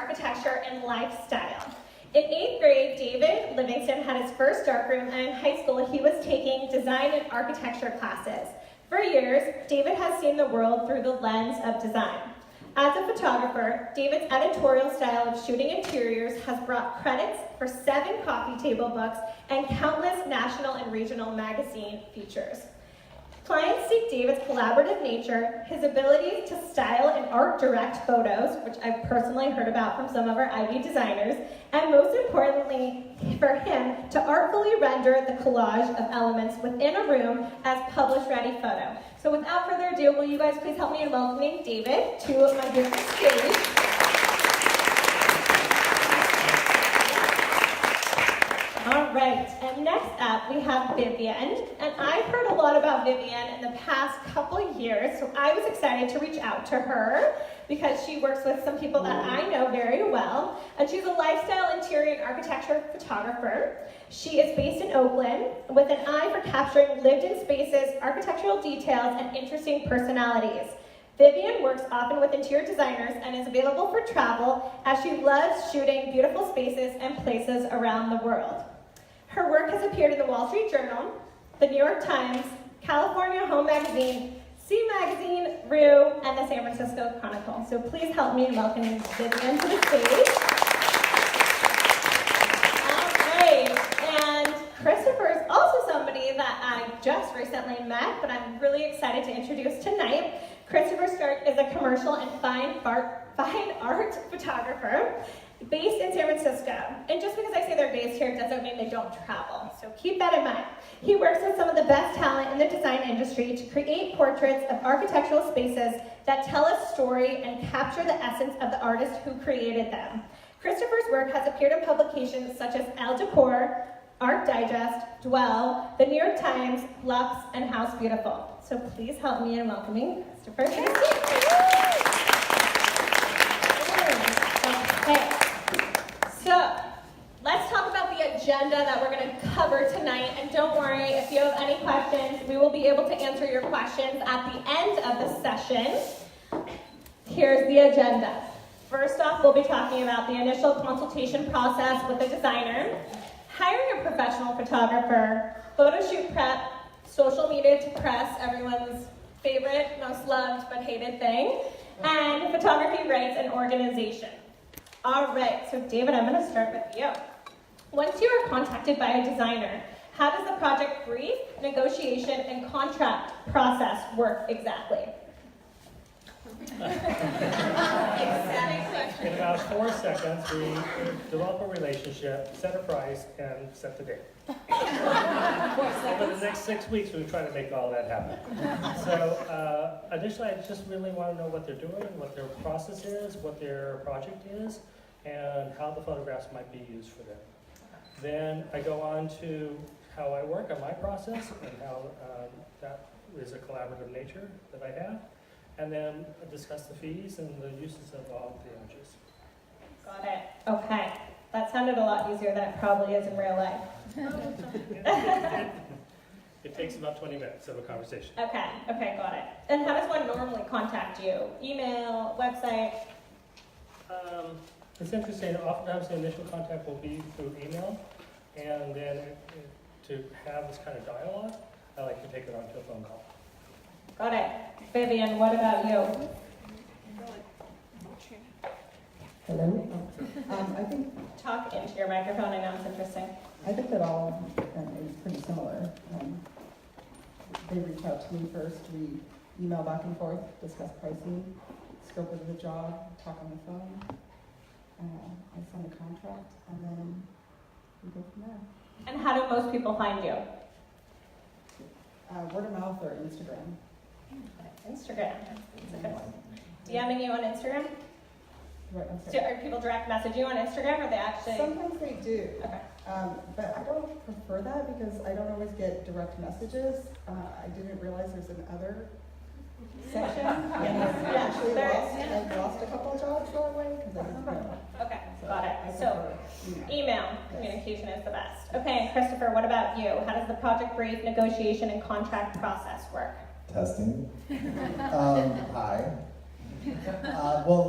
architecture, and lifestyle. In 8th grade, David Livingston had his first darkroom, and in high school, he was taking design and architecture classes. For years, David has seen the world through the lens of design. As a photographer, David's editorial style of shooting interiors has brought credits for 7 coffee table books and countless national and regional magazine features. Clients seek David's collaborative nature, his ability to style and art direct photos, which I've personally heard about from some of our Ivy designers, and most importantly, for him to artfully render the collage of elements within a room as publish-ready photo. So without further ado, will you guys please help me in welcoming David to my beautiful stage. All right, and next up we have Vivian, and I've heard a lot about Vivian in the past couple of years, so I was excited to reach out to her because she works with some people that I know very well, and she's a lifestyle interior and architecture photographer. She is based in Oakland with an eye for capturing lived-in spaces, architectural details, and interesting personalities. Vivian works often with interior designers and is available for travel as she loves shooting beautiful spaces and places around the world. Her work has appeared in the Wall Street Journal, the New York Times, California Home Magazine, C Magazine, Rue, and the San Francisco Chronicle. So please help me in welcoming Vivian to the stage. All right, and Christopher is also somebody that I just recently met, but I'm really excited to introduce tonight. Christopher Stark is a commercial and fine art photographer based in San Francisco. And just because I say they're based here doesn't mean they don't travel. So keep that in mind. He works with some of the best talent in the design industry to create portraits of architectural spaces that tell a story and capture the essence of the artist who created them. Christopher's work has appeared in publications such as Elle Decor, Art Digest, Dwell, the New York Times, Lux, and House Beautiful. So please help me in welcoming Christopher. Okay, so let's talk about the agenda that we're going to cover tonight. And don't worry, if you have any questions, we will be able to answer your questions at the end of the session. Here's the agenda. First off, we'll be talking about the initial consultation process with the designer, hiring a professional photographer, photo shoot prep, social media to press, everyone's favorite, most loved but hated thing, and photography rights and organization. All right, so David, I'm going to start with you. Once you are contacted by a designer, how does the project brief, negotiation, and contract process work exactly? In about 4 seconds, we develop a relationship, set a price, and set the date. Over the next 6 weeks, we try to make all that happen. So initially, I just really want to know what they're doing, what their process is, what their project is, and how the photographs might be used for them. Then I go on to how I work on my process and how that is a collaborative nature that I have. And then discuss the fees and the uses of all the images. Got it. Okay. That sounded a lot easier than it probably is in real life. It takes about 20 minutes of a conversation. Okay, got it. And how does one normally contact you? Email, website? It's interesting. Oftentimes the initial contact will be through email. And then to have this kind of dialogue, I like to take it onto a phone call. Got it. Vivian, what about you? Hello. I think Talk into your microphone. I know it's interesting. I think that all is pretty similar. They reach out to me first. We email back and forth, discuss pricing, scope of the job, talk on the phone. I sign a contract, and then we go from there. And how do most people find you? Word of mouth or Instagram. Instagram. That's a good one. DMing you on Instagram? Right, I'm So sorry. are people direct message you on Instagram, or they actually? Sometimes they do. Okay. But I don't prefer that because I don't always get direct messages. I didn't realize there's an other section. I've lost a couple of jobs that way because I didn't know. Okay, got it. So email communication is the best. Okay, and Christopher, what about you? How does the project brief, negotiation, and contract process work? Testing. Hi. Well,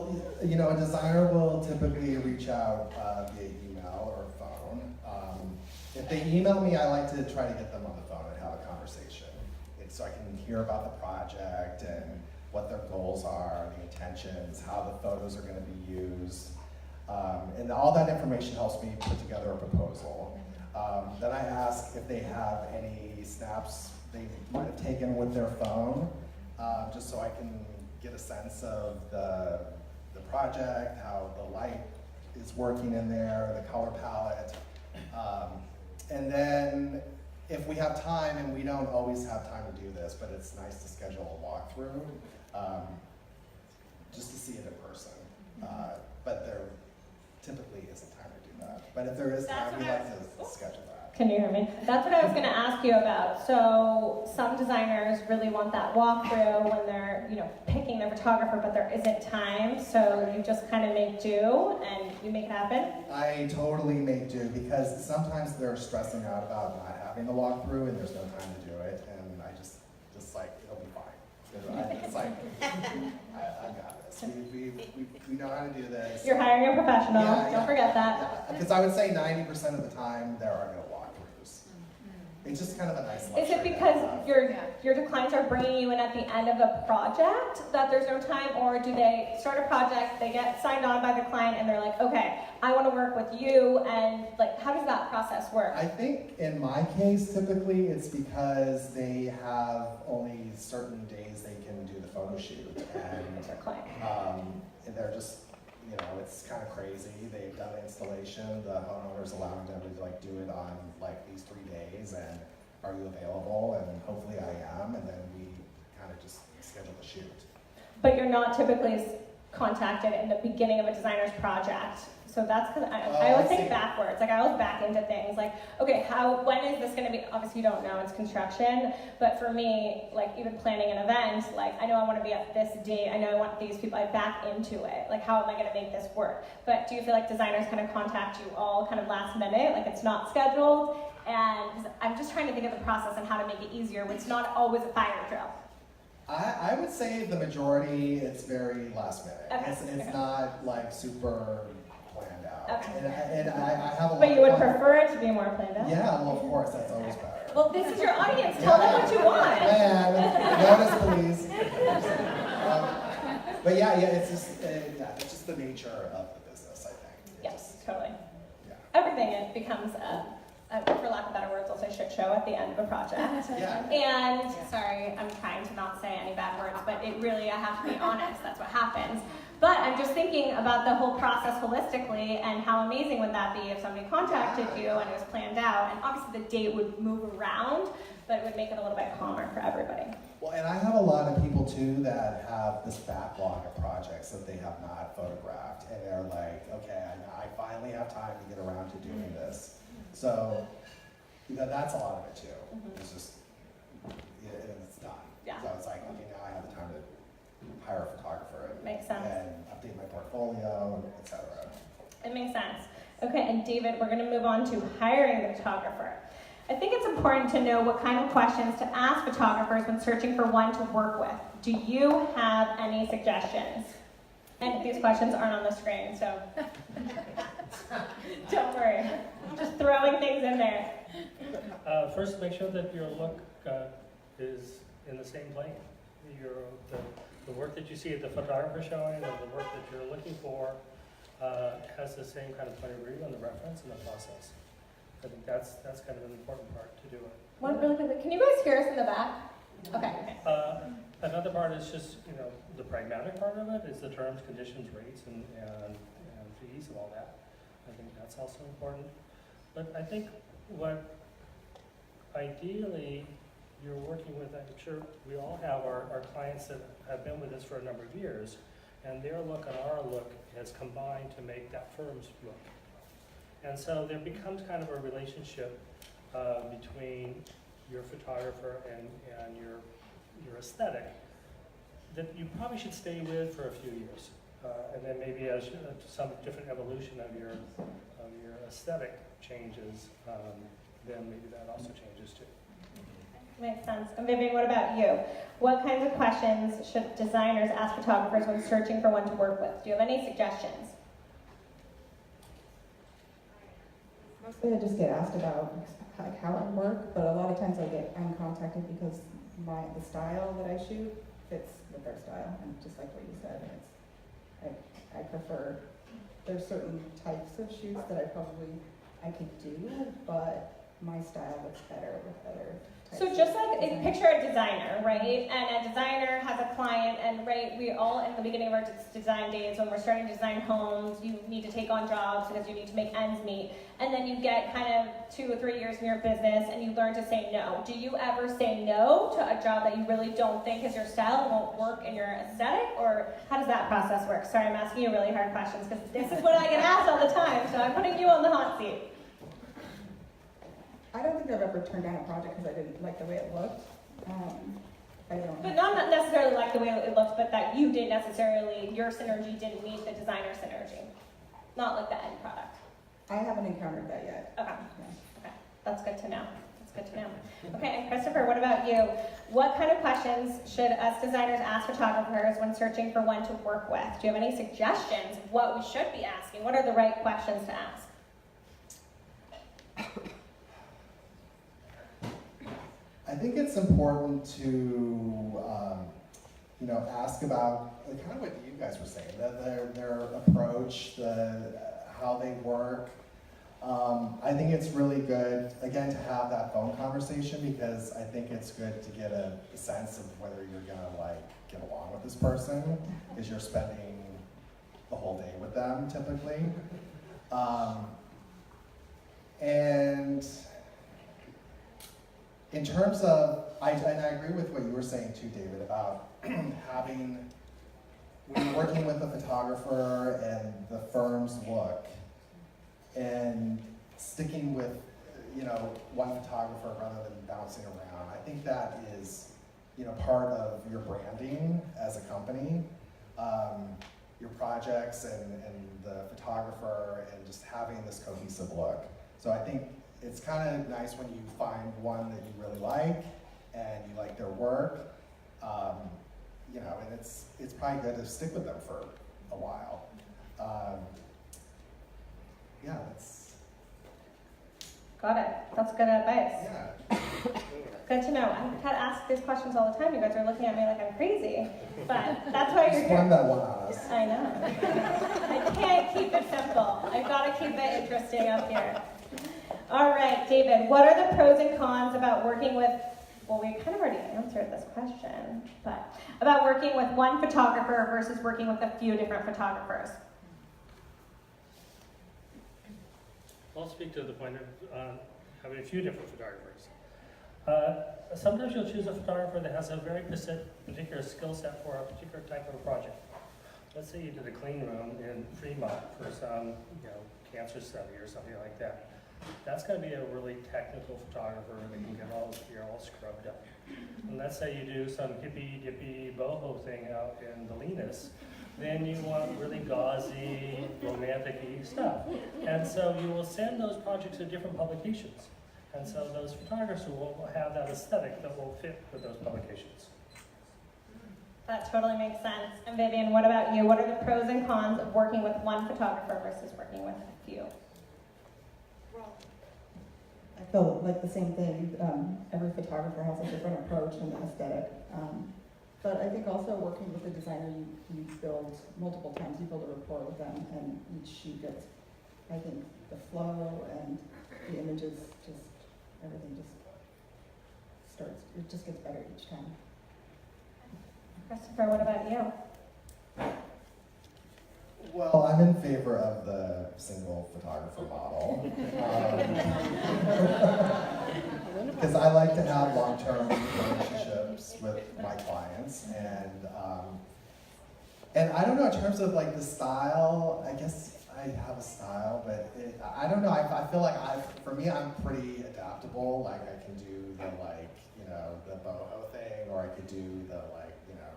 you know, a designer will typically reach out via email or phone. If they email me, I like to try to get them on the phone and have a conversation. So I can hear about the project and what their goals are, the intentions, how the photos are going to be used. And all that information helps me put together a proposal. Then I ask if they have any snaps they might have taken with their phone, just so I can get a sense of the project, how the light is working in there, the color palette. And then if we have time, and we don't always have time to do this, but it's nice to schedule a walkthrough, just to see it in person. But there typically isn't time to do that. But if there is time, we like to schedule that. Can you hear me? That's what I was going to ask you about. So some designers really want that walkthrough when they're, you know, picking their photographer, but there isn't time. So you just kind of make do and you make it happen. I totally make do, because sometimes they're stressing out about not having the walkthrough and there's no time to do it, and I just like, it'll be fine. It's like, I got this. We know how to do this. You're hiring a professional. Yeah, Don't forget that. Because I would say 90% of the time there are no walkthroughs. It's just kind of a nice luxury. Is it because your clients are bringing you in at the end of a project that there's no time, or do they start a project, they get signed on by the client, and they're like, okay, I want to work with you, and like, how does that process work? I think in my case, typically it's because they have only certain days they can do the photo shoot, and they're just, you know, it's kind of crazy. They've done the installation, the homeowner's allowing them to like do it on like these 3 days, and are you available? And hopefully I am, and then we kind of just schedule the shoot. But you're not typically contacted in the beginning of a designer's project. So that's because I always think backwards. Like I always back into things like, okay, when is this going to be? Obviously you don't know, it's construction. But for me, like even planning an event, like I know I want to be at this date. I know I want these people. I back into it. Like how am I going to make this work? But do you feel like designers kind of contact you all kind of last minute? Like it's not scheduled? And I'm just trying to think of the process and how to make it easier. It's not always a fire drill. I would say the majority, it's very last minute. Okay. It's not like super planned out. Okay. And I have a lot. But you would prefer it to be more planned out? Yeah, well, of course, that's always better. Well, this is your audience. Tell them what you want. Notice, please. But yeah, it's just the nature of the business, I think. Yes, totally. Yeah. Everything, it becomes for lack of better words, I'll say shit show at the end of a project. Yeah. And sorry, I'm trying to not say any bad words, but it really, I have to be honest, that's what happens. But I'm just thinking about the whole process holistically, and how amazing would that be if somebody contacted you and it was planned out, and obviously the date would move around, but it would make it a little bit calmer for everybody. Well, and I have a lot of people too that have this backlog of projects that they have not photographed, and they're like, okay, I finally have time to get around to doing this. So, you know, that's a lot of it too. It's just, it's done. Yeah. So it's like, okay, now I have the time to hire a photographer Makes sense. and update my portfolio, etc. It makes sense. Okay, and David, we're going to move on to hiring the photographer. I think it's important to know what kind of questions to ask photographers when searching for one to work with. Do you have any suggestions? And these questions aren't on the screen, so don't worry. Just throwing things in there. First, make sure that your look is in the same plane. The work that you see at the photographer showing, or the work that you're looking for, has the same kind of point of view and the reference and the process. I think that's kind of an important part to do it. One really quickly, can you guys hear us in the back? Okay. Another part is just, you know, the pragmatic part of it is the terms, conditions, rates, and fees and all that. I think that's also important. But I think what ideally you're working with, I'm sure we all have our clients that have been with us for a number of years, and their look and our look has combined to make that firm's look. And so there becomes kind of a relationship between your photographer and your aesthetic that you probably should stay with for a few years. And then maybe as some different evolution of your aesthetic changes, then maybe that also changes too. Makes sense. And Vivian, what about you? What kinds of questions should designers ask photographers when searching for one to work with? Do you have any suggestions? Mostly I just get asked about like how I work, but a lot of times I'm contacted because the style that I shoot fits with their style, and just like what you said, I prefer, there's certain types of shoots that I could do, but my style looks better with other types. So just like, of picture a designer, right? And a designer has a client, and right, we all, in the beginning of our design days, when we're starting to design homes, you need to take on jobs because you need to make ends meet. And then you get kind of 2 or 3 years in your business, and you learn to say no. Do you ever say no to a job that you really don't think is your style and won't work in your aesthetic? Or how does that process work? Sorry, I'm asking you really hard questions, because this is what I get asked all the time, so I'm putting you on the hot seat. I don't think I've ever turned down a project because I didn't like the way it looked. I don't. But not necessarily like the way it looked, but that you didn't necessarily, your synergy didn't meet the designer synergy. Not like the end product. I haven't encountered that yet. Okay. Yeah. Okay. That's good to know. That's good to know. Okay, and Christopher, what about you? What kind of questions should us designers ask photographers when searching for one to work with? Do you have any suggestions of what we should be asking? What are the right questions to ask? I think it's important to, ask about kind of what you guys were saying, their approach, how they work. I think it's really good, again, to have that phone conversation, because I think it's good to get a sense of whether you're gonna get along with this person, because you're spending the whole day with them typically. And in terms of, and I agree with what you were saying too, David, about when you're working with a photographer and the firm's look, and sticking with, one photographer rather than bouncing around. I think that is, part of your branding as a company, your projects and the photographer, and just having this cohesive look. So I think it's kind of nice when you find one that you really like and you like their work, and it's probably good to stick with them for a while. That's. Got it. That's good advice. Yeah. Good to know. I had to ask these questions all the time. You guys are looking at me like I'm crazy, but that's why you're Just here. one that one on us. I know. I can't keep it simple. I've got to keep it interesting up here. All right, David, what are the pros and cons about working with, well, we kind of already answered this question, but about working with one photographer versus working with a few different photographers? I'll speak to the point of having a few different photographers. Sometimes you'll choose a photographer that has a very particular skill set for a particular type of a project. Let's say you did a clean room in Fremont for some, cancer study or something like that. That's going to be a really technical photographer that can get all here all scrubbed up. And let's say you do some hippy-dippy boho thing out in the Lenas, then you want really gauzy, romantic-y stuff. And so you will send those projects to different publications. And so those photographers will have that aesthetic that will fit with those publications. That totally makes sense. And Vivian, what about you? What are the pros and cons of working with one photographer versus working with a few? I feel like the same thing. Every photographer has a different approach and aesthetic. But I think also working with a designer, you build multiple times, you build a rapport with them, and each shoot gets, I think, the flow and the images, everything it just gets better each time. Christopher, what about you? Well, I'm in favor of the single photographer model. Because I like to have long-term relationships with my clients, and I don't know, in terms of the style, I guess I have a style, but I don't know, I feel like for me, I'm pretty adaptable. I can do the boho thing, or I could do the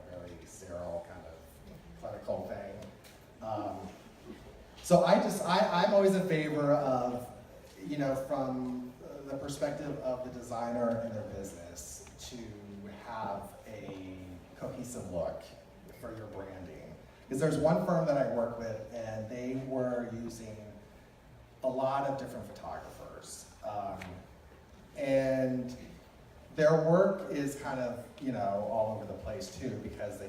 very sterile kind of clinical thing. So I'm always in favor of, from the perspective of the designer and their business, to have a cohesive look for your branding. Because there's one firm that I work with, and they were using a lot of different photographers. And their work is kind of, all over the place too, because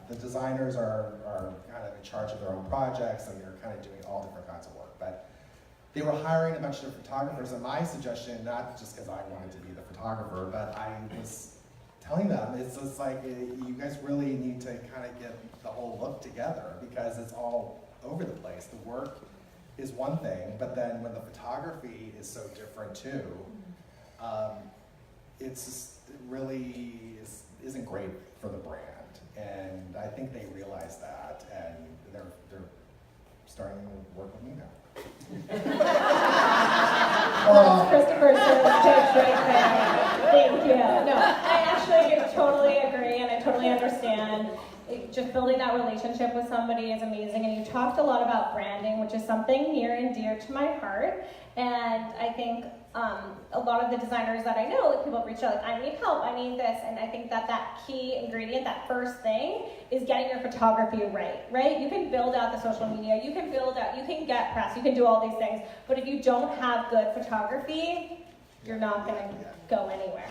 the designers are kind of in charge of their own projects, and they're kind of doing all different kinds of work. But they were hiring a bunch of different photographers, and my suggestion, not just because I wanted to be the photographer, but I was telling them, it's just like, you guys really need to kind of get the whole look together, because it's all over the place. The work is one thing, but then when the photography is so different too, it's just, it really isn't great for the brand. And I think they realize that, and they're starting to work with me now. That's Christopher's pitch right there. Thank you. No, I actually totally agree, and I totally understand. Just building that relationship with somebody is amazing, and you talked a lot about branding, which is something near and dear to my heart. And I think a lot of the designers that I know, like, people reach out, like, I need help, I need this, and I think that key ingredient, that first thing, is getting your photography right? You can build out the social media, you can get press, you can do all these things, but if you don't have good photography, you're not going to go anywhere.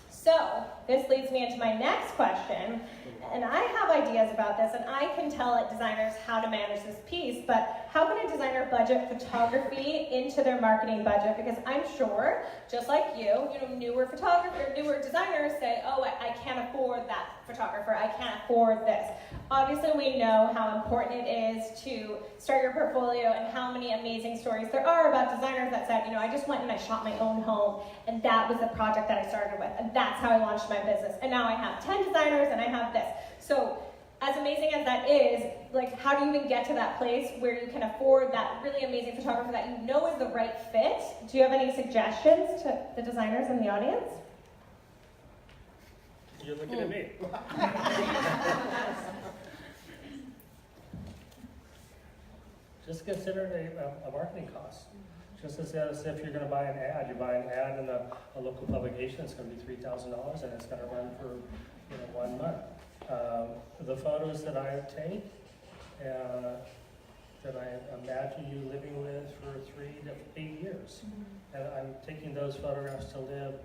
So, this leads me into my next question, and I have ideas about this, and I can tell designers how to manage this piece, but how can a designer budget photography into their marketing budget? Because I'm sure, just like you, newer designers say, oh, I can't afford that photographer, I can't afford this. Obviously, we know how important it is to start your portfolio and how many amazing stories there are about designers that said, I just went and I shot my own home, and that was the project that I started with, and that's how I launched my business. And now I have 10 designers, and I have this. So, as amazing as that is, like, how do you even get to that place where you can afford that really amazing photographer that you know is the right fit? Do you have any suggestions to the designers in the audience? You're looking at me. Just consider a marketing cost. Just as if you're going to buy an ad, you buy an ad in a local publication, it's going to be $3,000, and it's going to run for 1 month. The photos that I take, that I imagine you living with for 3 to 8 years, and I'm taking those photographs to live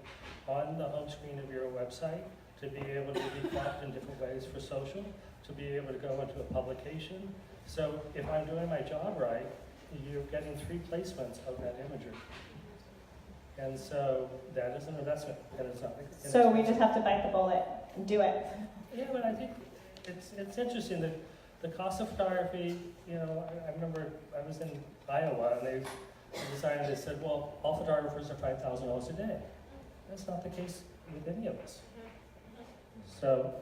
on the home screen of your website, to be able to be cropped in different ways for social, to be able to go into a publication. So if I'm doing my job right, you're getting 3 placements of that imagery. And so that is an investment, and it's not. So we just have to bite the bullet and do it. Yeah, but I think it's interesting that the cost of photography, I remember I was in Iowa, and they decided, they said, well, all photographers are $5,000 a day. That's not the case with any of us. So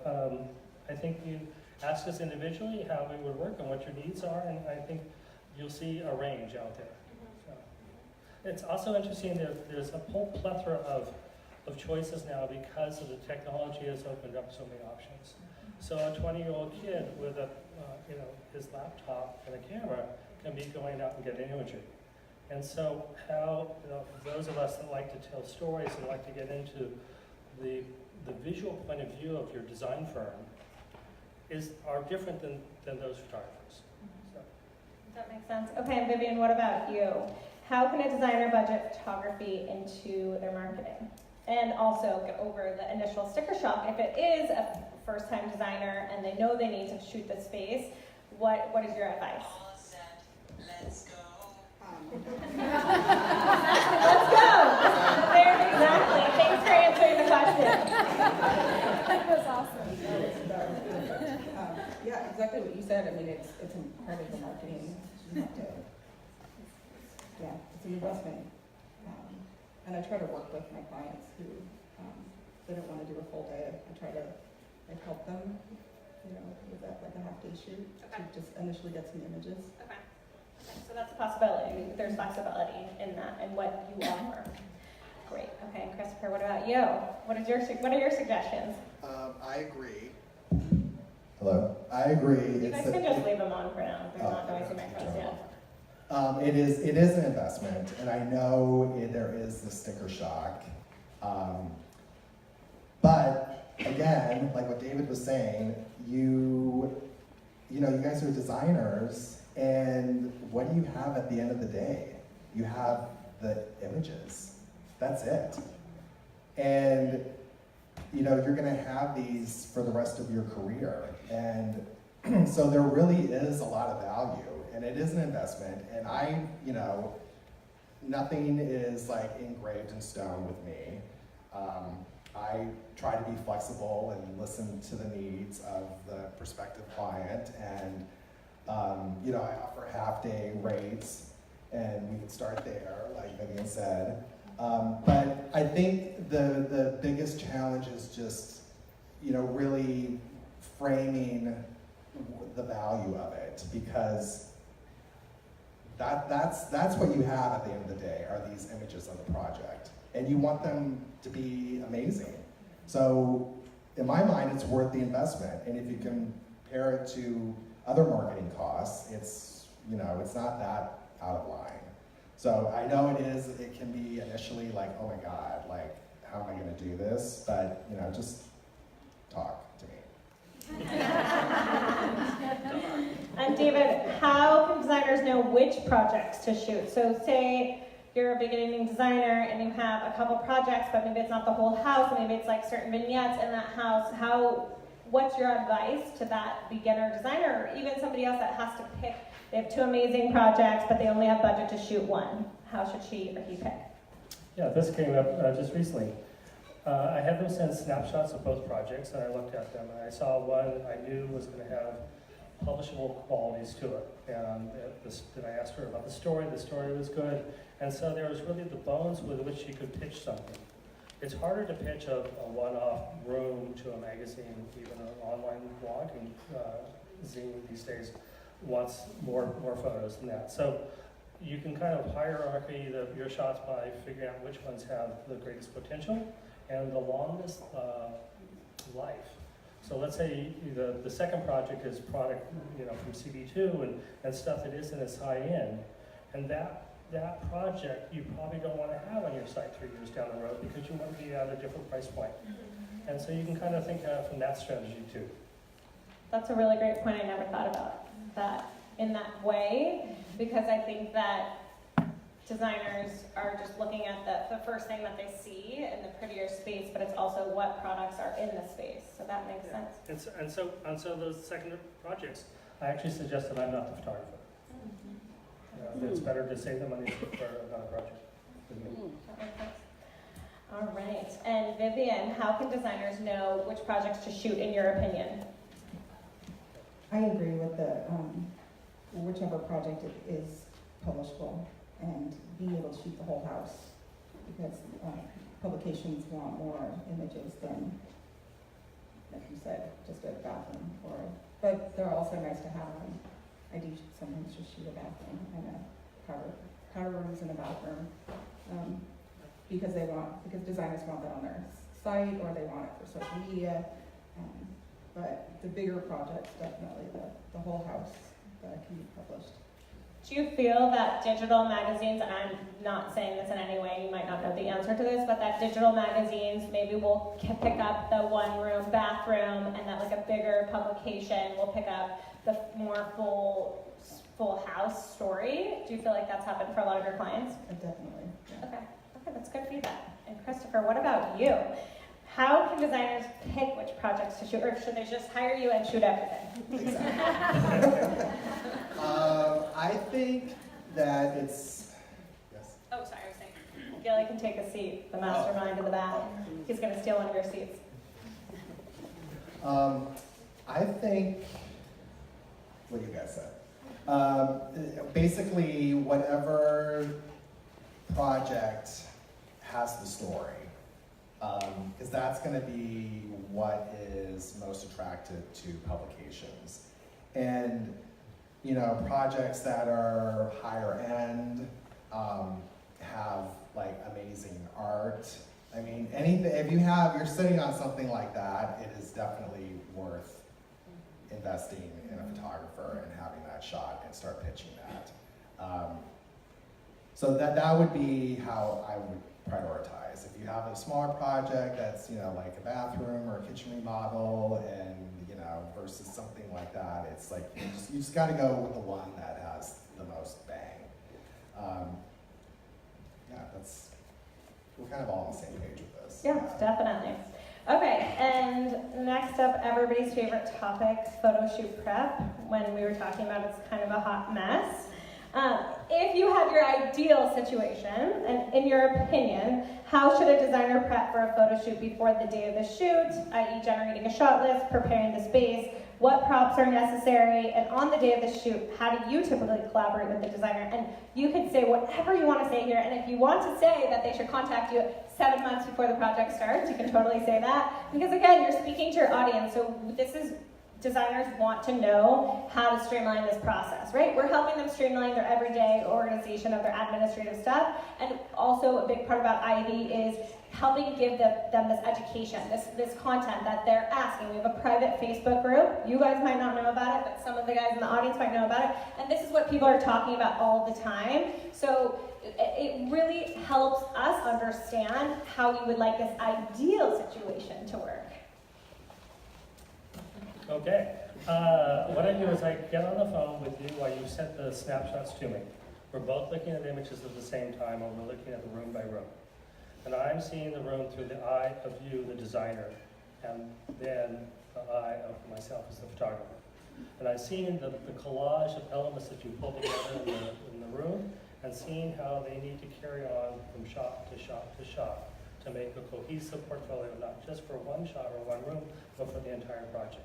I think you ask us individually how we would work and what your needs are, and I think you'll see a range out there. So, it's also interesting that there's a whole plethora of choices now because of the technology has opened up so many options. So a 20-year-old kid with his laptop and a camera can be going out and getting imagery. And so how those of us that like to tell stories and like to get into the visual point of view of your design firm are different than those photographers. So. That makes sense. Okay, and Vivian, what about you? How can a designer budget photography into their marketing? And also get over the initial sticker shock. If it is a first-time designer and they know they need to shoot the space, what is your advice? All set. Let's go. Let's go! There, exactly. Thanks for answering the question. That was awesome. Yeah, exactly what you said. I mean, it's a part of the marketing. You have to, it's an investment. And I try to work with my clients who they don't want to do a full day. I try to help them, with that, like a half-day shoot, to just initially get some images. Okay. So that's a possibility. There's flexibility in that and what you offer. Great. Okay, and Christopher, what about you? What are your suggestions? I agree. Hello. I agree. You guys can just leave them on for now. They're not noisy microphones yet. It is an investment, and I know there is the sticker shock. But again, like what David was saying, you guys are designers, and what do you have at the end of the day? You have the images. That's it. And you're gonna have these for the rest of your career. And so there really is a lot of value, and it is an investment. And nothing is like engraved in stone with me. I try to be flexible and listen to the needs of the prospective client, and I offer half-day rates, and we can start there, like Vivian said. But I think the biggest challenge is just, really framing the value of it, because that's what you have at the end of the day, are these images of the project. And you want them to be amazing. So in my mind, it's worth the investment. And if you compare it to other marketing costs, it's not that out of line. So I know it can be initially like, oh my God, like, how am I gonna do this? But, just talk to me. And David, how can designers know which projects to shoot? So say you're a beginning designer and you have a couple projects, but maybe it's not the whole house, maybe it's like certain vignettes in that house. What's your advice to that beginner designer, or even somebody else that has to pick? They have 2 amazing projects, but they only have budget to shoot one. How should she or he pick? Yeah, this came up just recently. I had them send snapshots of both projects, and I looked at them, and I saw one I knew was going to have publishable qualities to it. And I asked her about the story was good, and so there was really the bones with which you could pitch something. It's harder to pitch a one-off room to a magazine, even an online blog, and zine these days wants more photos than that. So you can kind of hierarchy your shots by figuring out which ones have the greatest potential and the longest life. So let's say the second project is product, from CB2 and stuff that isn't as high end, and that project you probably don't want to have on your site 3 years down the road because you want to be at a different price point. And so you can kind of think from that strategy too. That's a really great point. I never thought about that in that way, because I think that designers are just looking at the first thing that they see in the prettier space, but it's also what products are in the space. So that makes sense. And so those second projects, I actually suggest that I'm not the photographer. It's better to save the money for another project with me. That makes sense. All right. And Vivian, how can designers know which projects to shoot in your opinion? I agree with whichever project is publishable, and being able to shoot the whole house, because publications want more images than, like you said, just a bathroom. But they're also nice to have them. I do sometimes just shoot a bathroom and a powder rooms and a bathroom, because designers want that on their site, or they want it for social media. But the bigger projects, definitely the whole house that can be published. Do you feel that digital magazines, and I'm not saying this in any way, you might not know the answer to this, but that digital magazines maybe will pick up the one-room bathroom, and that like a bigger publication will pick up the more full house story? Do you feel like that's happened for a lot of your clients? Definitely. Yeah. Okay, that's good feedback. And Christopher, what about you? How can designers pick which projects to shoot, or should they just hire you and shoot everything? Exactly. I think that it's, yes? Oh, sorry, I was saying, Gilly can take a seat, the mastermind in the back. He's going to steal one of your seats. I think, what do you guys say? Basically, whatever project has the story, because that's going to be what is most attractive to publications. And projects that are higher end have like amazing art. I mean, anything, if you're sitting on something like that, it is definitely worth investing in a photographer and having that shot and start pitching that. So that would be how I would prioritize. price. If you have a smaller project that's, you know, like a bathroom or a kitchen remodel and, you know, versus something like that, it's like, you just gotta go with the one that has the most bang. Yeah, we're kind of all on the same page with this. Yeah, definitely. Okay, and next up, everybody's favorite topic, photo shoot prep. When we were talking about it's kind of a hot mess. If you have your ideal situation, and in your opinion, how should a designer prep for a photo shoot before the day of the shoot, i.e. generating a shot list, preparing the space, what props are necessary, and on the day of the shoot, how do you typically collaborate with the designer? And you can say whatever you want to say here, and if you want to say that they should contact you 7 months before the project starts, you can totally say that, because again, you're speaking to your audience, so this is, designers want to know how to streamline this process, right? We're helping them streamline their everyday organization of their administrative stuff, and also a big part about Ivy is helping give them this education, this content that they're asking. We have a private Facebook group. You guys might not know about it, but some of the guys in the audience might know about it, and this is what people are talking about all the time. So it really helps us understand how you would like this ideal situation to work. Okay, what I do is I get on the phone with you while you send the snapshots to me. We're both looking at images at the same time, and we're looking at the room by room. And I'm seeing the room through the eye of you, the designer, and then the eye of myself as the photographer. And I'm seeing the collage of elements that you pull together in the room, and seeing how they need to carry on from shot to shot to shot to make a cohesive portfolio, not just for one shot or one room, but for the entire project.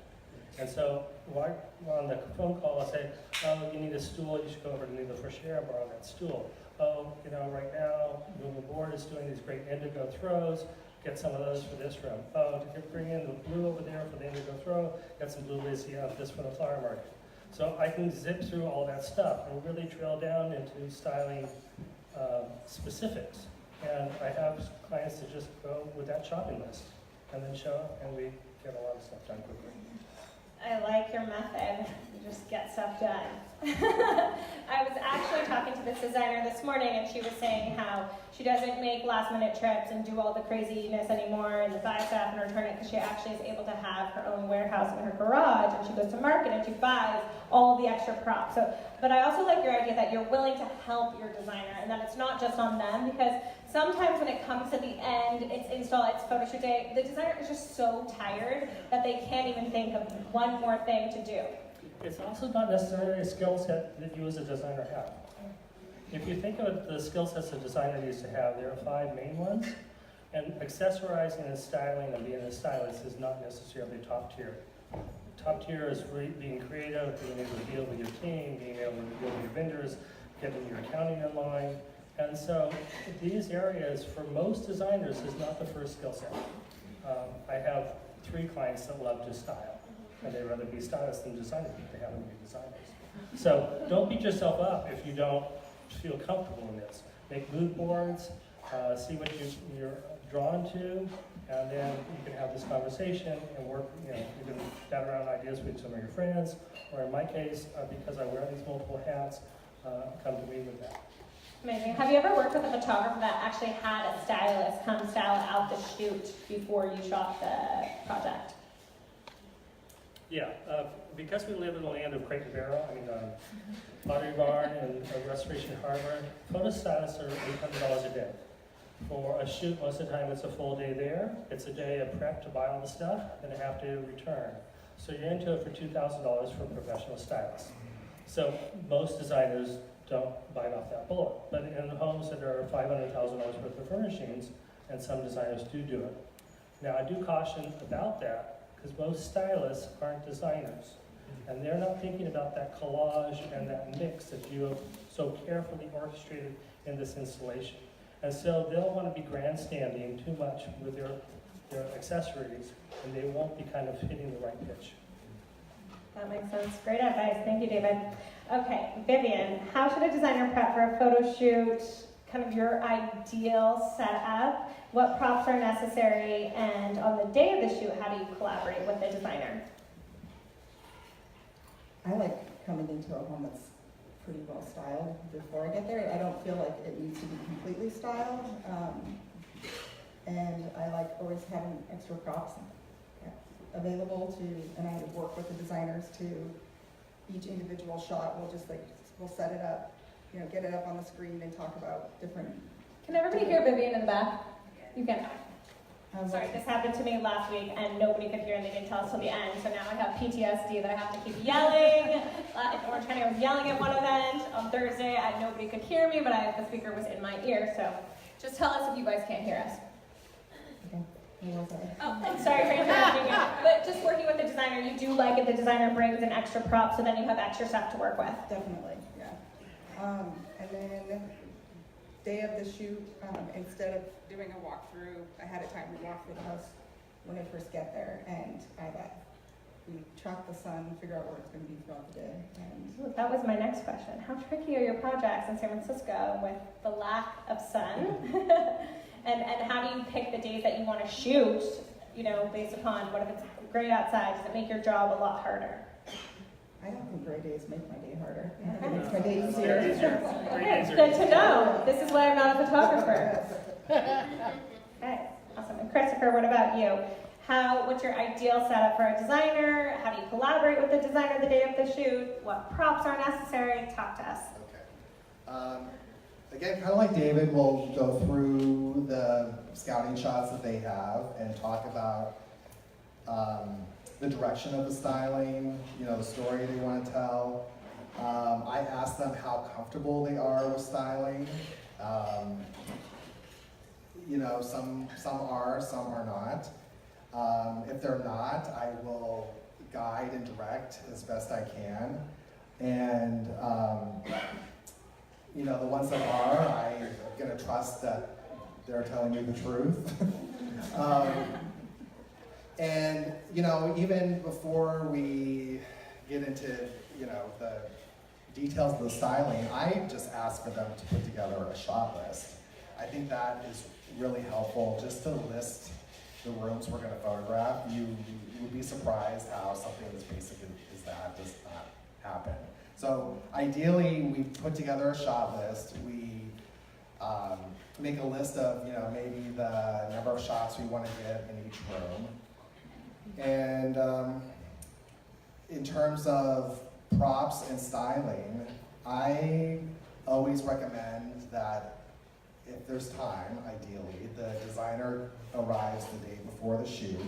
And so while on the phone call, I say, oh, you need a stool, you should go over to Needle for Share and borrow that stool. Oh, you know, right now, the board is doing these great indigo throws, get some of those for this room. Oh, to bring in the blue over there for the indigo throw, get some blue lacy out this for the flower market. So I can zip through all that stuff and really drill down into styling specifics. And I have clients that just go with that shopping list and then show up, and we get a lot of stuff done quickly. I like your method. You just get stuff done. I was actually talking to this designer this morning, and she was saying how she doesn't make last-minute trips and do all the craziness anymore and buy stuff and return it, because she actually is able to have her own warehouse in her garage, and she goes to market and she buys all the extra props. So, but I also like your idea that you're willing to help your designer, and that it's not just on them, because sometimes when it comes to the end, it's install, it's photo shoot day, the designer is just so tired that they can't even think of one more thing to do. It's also not necessarily a skill set that you as a designer have. If you think of the skill sets a designer needs to have, there are 5 main ones, and accessorizing and styling and being a stylist is not necessarily top tier. Top tier is being creative, being able to deal with your team, being able to deal with your vendors, getting your accounting in line. And so these areas, for most designers, is not the first skill set. I have 3 clients that love to style, and they'd rather be stylists than designers if they happen to be designers. So don't beat yourself up if you don't feel comfortable in this. Make mood boards, see what you're drawn to, and then you can have this conversation and work, you can bat around ideas with some of your friends, or in my case, because I wear these multiple hats, come to me with that. Amazing. Have you ever worked with a photographer that actually had a stylist come style out the shoot before you shot the project? Yeah, because we live in the land of Crate and Barrel, Pottery Barn and Restoration Harbor, photo stylists are $800 a day. For a shoot, most of the time it's a full day there. It's a day of prep to buy all the stuff, and a half day to return. So you're into it for $2,000 for a professional stylist. So most designers don't bite off that bullet. But in the homes that are $500,000 worth of furnishings, and some designers do it. Now I do caution about that, because most stylists aren't designers. And they're not thinking about that collage and that mix that you have so carefully orchestrated in this installation. And so they'll want to be grandstanding too much with their accessories, and they won't be kind of hitting the right pitch. That makes sense. Great advice. Thank you, David. Okay, Vivian, how should a designer prep for a photo shoot? Kind of your ideal setup. What props are necessary? And on the day of the shoot, how do you collaborate with the designer? I like coming into a home that's pretty well styled before I get there. I don't feel like it needs to be completely styled. And I like always having extra props available to, and I work with the designers to each individual shot. We'll set it up, get it up on the screen and talk about different. Can everybody hear Vivian in the back? You can. Sorry, this happened to me last week and nobody could hear and they didn't tell us till the end. So now I have PTSD that I have to keep yelling. Orange County, I was yelling at one event on Thursday and nobody could hear me, but the speaker was in my ear. So just tell us if you guys can't hear us. Okay. Oh, I'm sorry for interrupting you. But just working with the designer, you do like it. The designer brings an extra prop, so then you have extra stuff to work with. Definitely, yeah. And then day of the shoot, instead of doing a walkthrough, I had a time to walk through the house when I first get there, and we track the sun, figure out where it's going to be throughout the day. And That was my next question. How tricky are your projects in San Francisco with the lack of sun? and how do you pick the days that you want to shoot, based upon what if it's great outside? Does it make your job a lot harder? I don't think gray days make my day harder. It makes my day easier. Okay, it's good to know. This is why I'm not a photographer. Okay, awesome. And Christopher, what about you? What's your ideal setup for a designer? How do you collaborate with the designer the day of the shoot? What props are necessary? Talk to us. Okay. Again, kind of like David, we'll go through the scouting shots that they have and talk about the direction of the styling, the story they want to tell. I ask them how comfortable they are with styling. Some are, some are not. If they're not, I will guide and direct as best I can. And the ones that are, I'm gonna trust that they're telling me the truth. And even before we get into the details of the styling, I just ask for them to put together a shot list. I think that is really helpful, just to list the rooms we're going to photograph. You would be surprised how something as basic as that does not happen. So ideally, we put together a shot list. We make a list of maybe the number of shots we want to get in each room. And in terms of props and styling, I always recommend that if there's time, ideally, the designer arrives the day before the shoot,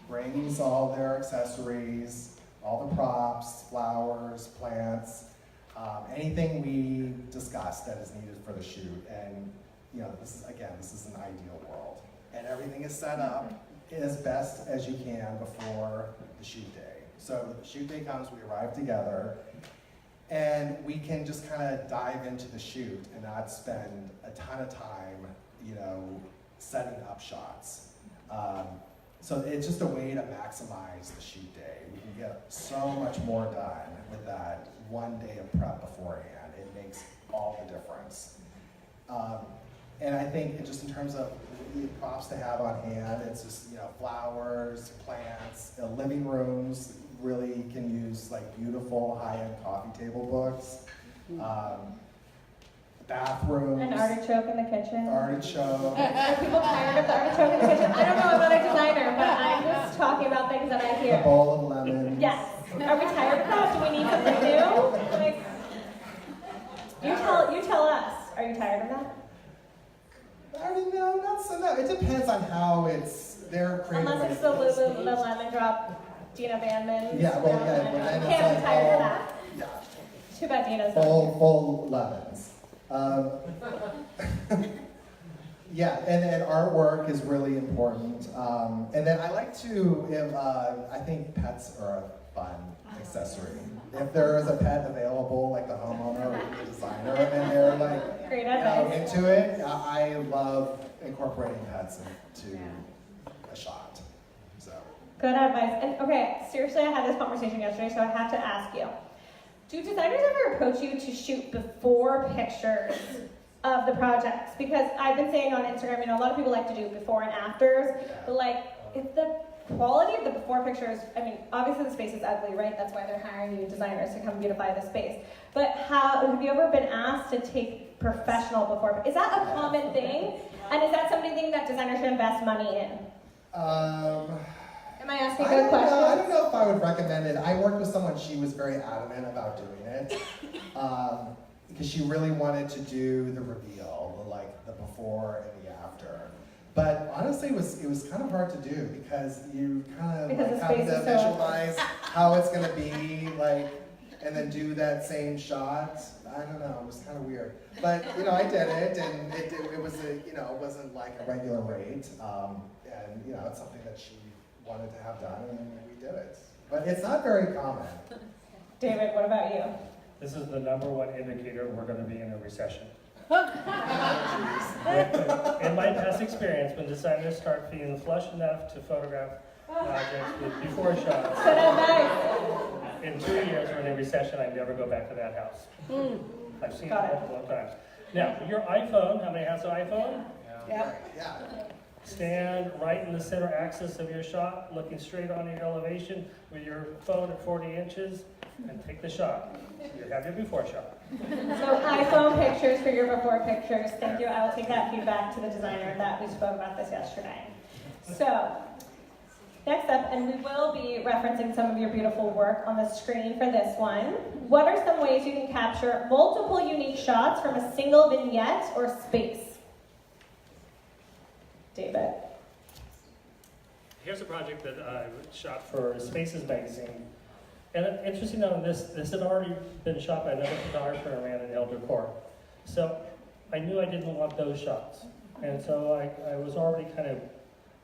brings all their accessories, all the props, flowers, plants, anything we discussed that is needed for the shoot. And this is an ideal world. And everything is set up as best as you can before the shoot day. So the shoot day comes, we arrive together, and we can just kind of dive into the shoot and not spend a ton of time, setting up shots. So it's just a way to maximize the shoot day. We can get so much more done with that one day of prep beforehand. It makes all the difference. And I think just in terms of the props to have on hand, it's just, flowers, plants, living rooms really can use beautiful high-end coffee table books, bathrooms. An artichoke in the kitchen. Artichoke. Are people tired of the artichoke in the kitchen? I don't know, I'm not a designer, but I'm just talking about things that I hear. A bowl of lemons. Yes. Are we tired of that? Do we need something new? You tell us. Are you tired of that? I don't know, not so much. It depends on how they're creating. Unless it's the lemon drop, Dina Bandman. Yeah, well, yeah, but then Okay, I'm it's tired of that. Yeah. Too bad Dina's Full lemons. Yeah, and then artwork is really important. And then I like to, I think pets are a fun accessory. If there is a pet available, like the homeowner or the designer, and they're Great advice. into it, I love incorporating pets into a shot. So. Good advice. And okay, seriously, I had this conversation yesterday, so I have to ask you. Do designers ever approach you to shoot before pictures of the projects? Because I've been saying on Instagram, a lot of people like to do before and afters, but if the quality of the before pictures, obviously the space is ugly, right? That's why they're hiring you designers to come beautify the space. But have you ever been asked to take professional before. Is that a common thing? And is that something that designers should invest money in? Am I asking good questions? I don't know if I would recommend it. I worked with someone, she was very adamant about doing it. Because she really wanted to do the reveal, like the before and the after. But honestly, it was kind of hard to do because you kind of Because like the have space to is so- visualize how it's gonna be, like, and then do that same shot. I don't know, it was kind of weird. But I did it, and it was it wasn't like a regular rate, and it's something that she wanted to have done, and we did it. But it's not very common. David, what about you? This is the #1 indicator we're going to be in a recession. In my past experience, when designers start feeling flush enough to photograph projects with before shots, Good advice. in 2 years we're in a recession, I never go back to that house. I've seen it Got it. multiple times. Now, your iPhone, how many has an iPhone? Yep. Yeah. Stand right in the center axis of your shot, looking straight on your elevation with your phone at 40 inches, and take the shot. You have your before shot. So iPhone pictures for your before pictures. Thank you. I will take that feedback to the designer that we spoke about this yesterday. So next up, and we will be referencing some of your beautiful work on the screen for this one. What are some ways you can capture multiple unique shots from a single vignette or space? David. Here's a project that I shot for Spaces magazine. And interesting to know, this had already been shot by another photographer and ran in Elder Court. So I knew I didn't want those shots. And so I was already kind of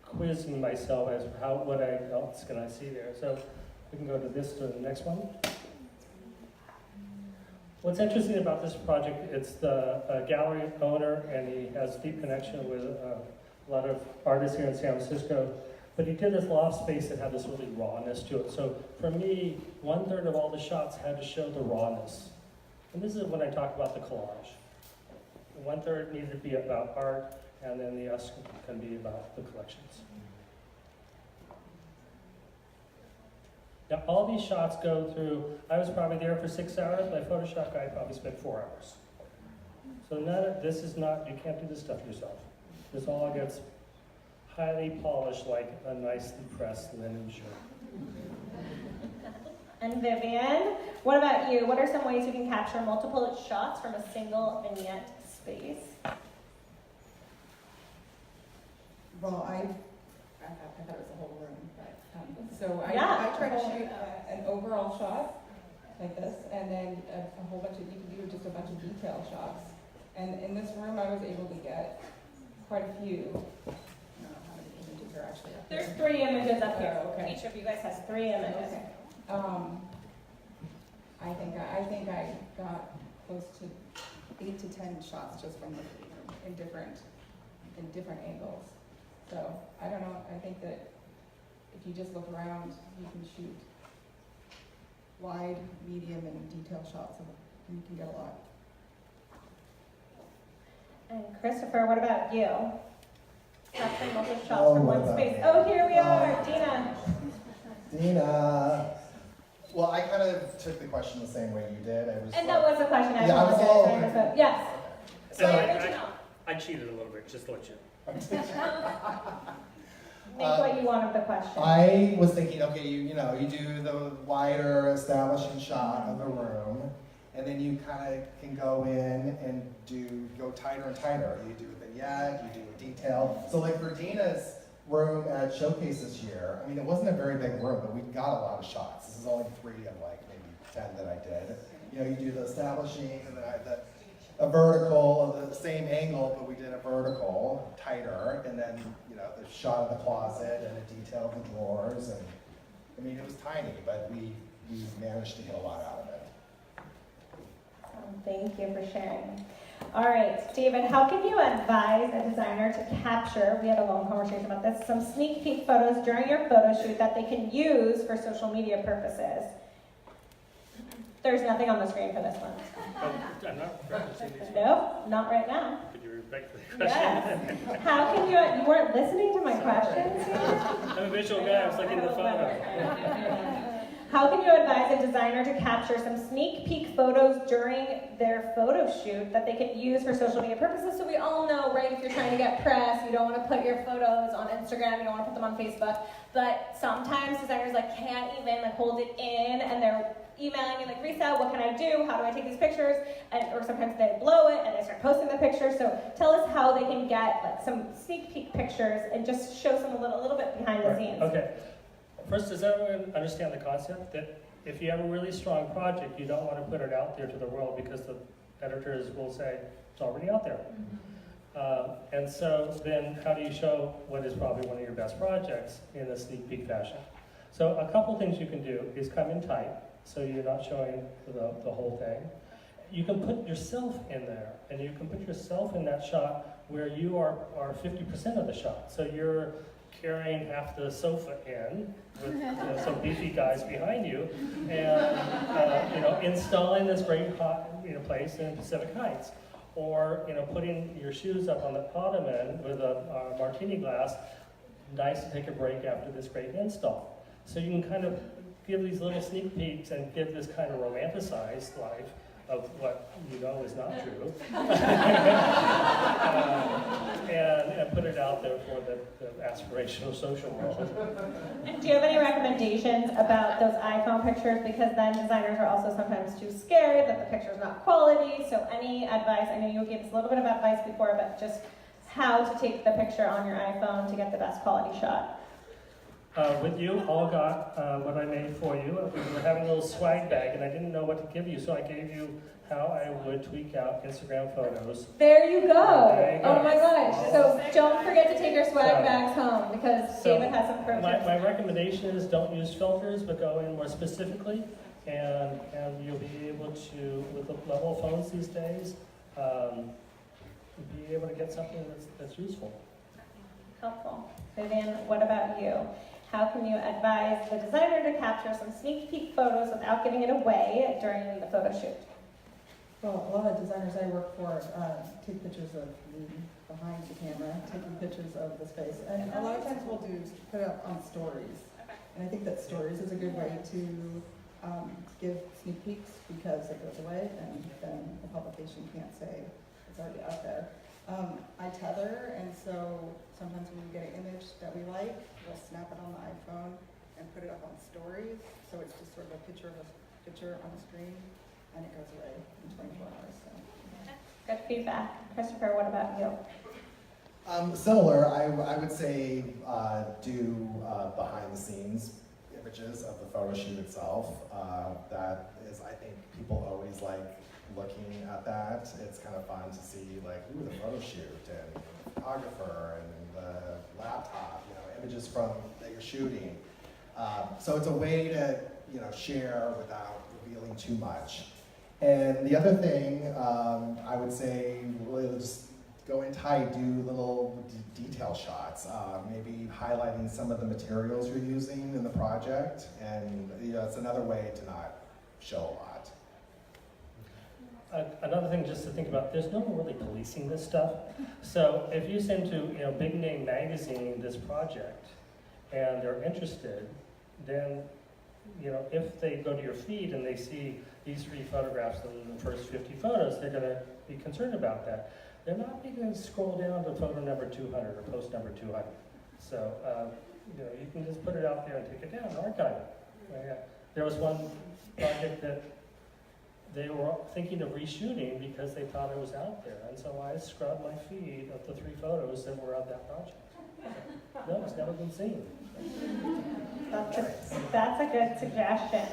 quizzing myself as to what else can I see there. So we can go to the next one. What's interesting about this project, it's the gallery owner, and he has deep connection with a lot of artists here in San Francisco. But he did this loft space that had this really rawness to it. So for me, 1/3 of all the shots had to show the rawness. And this is when I talk about the collage. 1/3 needed to be about art, and then the rest can be about the collections. Now all these shots go through, I was probably there for 6 hours, my Photoshop guy probably spent 4 hours. So this is not, you can't do this stuff yourself. This all gets highly polished like a nicely pressed linen shirt. And Vivian, what about you? What are some ways you can capture multiple shots from a single vignette space? Well, I thought it was a whole room, but, so I try to shoot an overall shot like this, and then a whole bunch of, you can do just a bunch of detail shots. And in this room, I was able to get quite a few. I don't know how many images are actually up There's there. 3 images up here. Oh, okay. Each of you guys has 3 images. Okay. I think I got close to 8 to 10 shots just from the living room in different angles. So I don't know. I think that if you just look around, you can shoot wide, medium, and detail shots, and you can get a lot. And Christopher, what about you? Capturing multiple shots Oh, from what one about space. me? Oh, here we are, Dina. Dina. Well, I kind of took the question the same way you did. And that was the question I Yeah, I was apologize. all- I missed it. Yes. So So original. I cheated a little bit, just to let you know. Think what you want of the question. I was thinking, okay, you do the wider establishing shot of the room, and then you kind of can go in and go tighter and tighter. You do a vignette, you do a detail. So like for Dina's room at Showcase this year, I mean, it wasn't a very big room, but we got a lot of shots. This is only 3 of like maybe 10 that I did. You do the establishing, and then a vertical of the same angle, but we did a vertical, tighter, and then, the shot of the closet and a detail of the drawers, and, I mean, it was tiny, but we managed to get a lot out of it. Thank you for sharing. All right, David, how can you advise a designer to capture, we had a long conversation about this, some sneak peek photos during your photo shoot that they can use for social media purposes? There's nothing on the screen for this one. Oh, I'm not referencing these. Nope, not right now. Could you repeat the question? Yes. How can you weren't listening to my questions here? I'm a visual guy, I was looking at the photo. How can you advise a designer to capture some sneak peek photos during their photo shoot that they can use for social media purposes? So we all know, right, if you're trying to get press, you don't want to put your photos on Instagram, you don't want to put them on Facebook, but sometimes designers can't even hold it in, and they're emailing me Risa, what can I do? How do I take these pictures? Or sometimes they blow it and they start posting the pictures. So tell us how they can get some sneak peek pictures and just show some a little bit behind the scenes. Okay. First, does everyone understand the concept that if you have a really strong project, you don't want to put it out there to the world because the editors will say it's already out there. And so then how do you show what is probably one of your best projects in a sneak peek fashion? So a couple things you can do is come in tight, so you're not showing the whole thing. You can put yourself in there, and you can put yourself in that shot where you are 50% of the shot. So you're carrying half the sofa in with some beefy guys behind you, and installing this great hot place in Pacific Heights, or putting your shoes up on the ottoman with a martini glass. Nice to take a break after this great install. So you can kind of give these little sneak peeks and give this kind of romanticized life of what you know is not true, and put it out there for the aspirational social world. And do you have any recommendations about those iPhone pictures? Because then designers are also sometimes too scared that the picture's not quality. So any advice? I know you gave us a little bit of advice before, but just how to take the picture on your iPhone to get the best quality shot. With you, all got what I made for you. We were having a little swag bag, and I didn't know what to give you, so I gave you how I would tweak out Instagram photos. There you go. There you go. Oh my gosh. So don't forget to take your swag bags home, because David has some pro tips. My recommendation is don't use filters, but go in more specifically, and you'll be able to, with the level of phones these days, be able to get something that's useful. Helpful. Vivian, what about you? How can you advise the designer to capture some sneak peek photos without giving it away during the photo shoot? Well, a lot of designers I work for take pictures of me behind the camera, taking pictures of the space. And a lot of times we'll put it up on stories. And I think that stories is a good way to give sneak peeks, because it goes away and then the publication can't say it's already out there. I tether, and so sometimes when we get an image that we like, we'll snap it on the iPhone and put it up on stories. So it's just sort of a picture on the screen, and it goes away in 24 hours. So. Good feedback. Christopher, what about you? Similar, I would say do behind the scenes images of the photo shoot itself. That is, I think people always like looking at that. It's kind of fun to see the photo shoot and the photographer and the laptop, images from that you're shooting. So it's a way to share without revealing too much. And the other thing I would say, really just go in tight, do little detail shots, maybe highlighting some of the materials you're using in the project, and it's another way to not show a lot. Another thing just to think about, there's no one really policing this stuff. So if you send to big name magazine this project and they're interested, then if they go to your feed and they see these 3 photographs in the first 50 photos, they're going to be concerned about that. They're not going to scroll down to photo number 200 or post number 200. So you can just put it out there and take it down and archive it. There was one project that they were thinking of reshooting because they thought it was out there, and so I scrubbed my feed of the 3 photos that were of that project. No, it's never been seen. That's a good suggestion.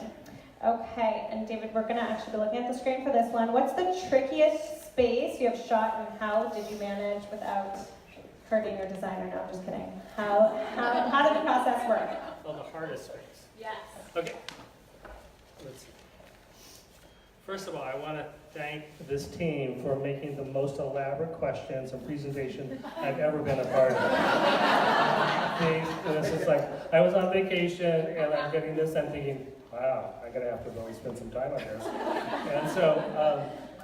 Okay, and David, we're going to actually be looking at the screen for this one. What's the trickiest space you have shot, and how did you manage without hurting your designer? No, I'm just kidding. How did the process work? Oh, the hardest space. Yes. Okay. Let's see. First of all, I want to thank this team for making the most elaborate questions and presentation I've ever been a part of. This is I was on vacation and I'm getting this, I'm thinking, wow, I'm going to have to really spend some time on this. And so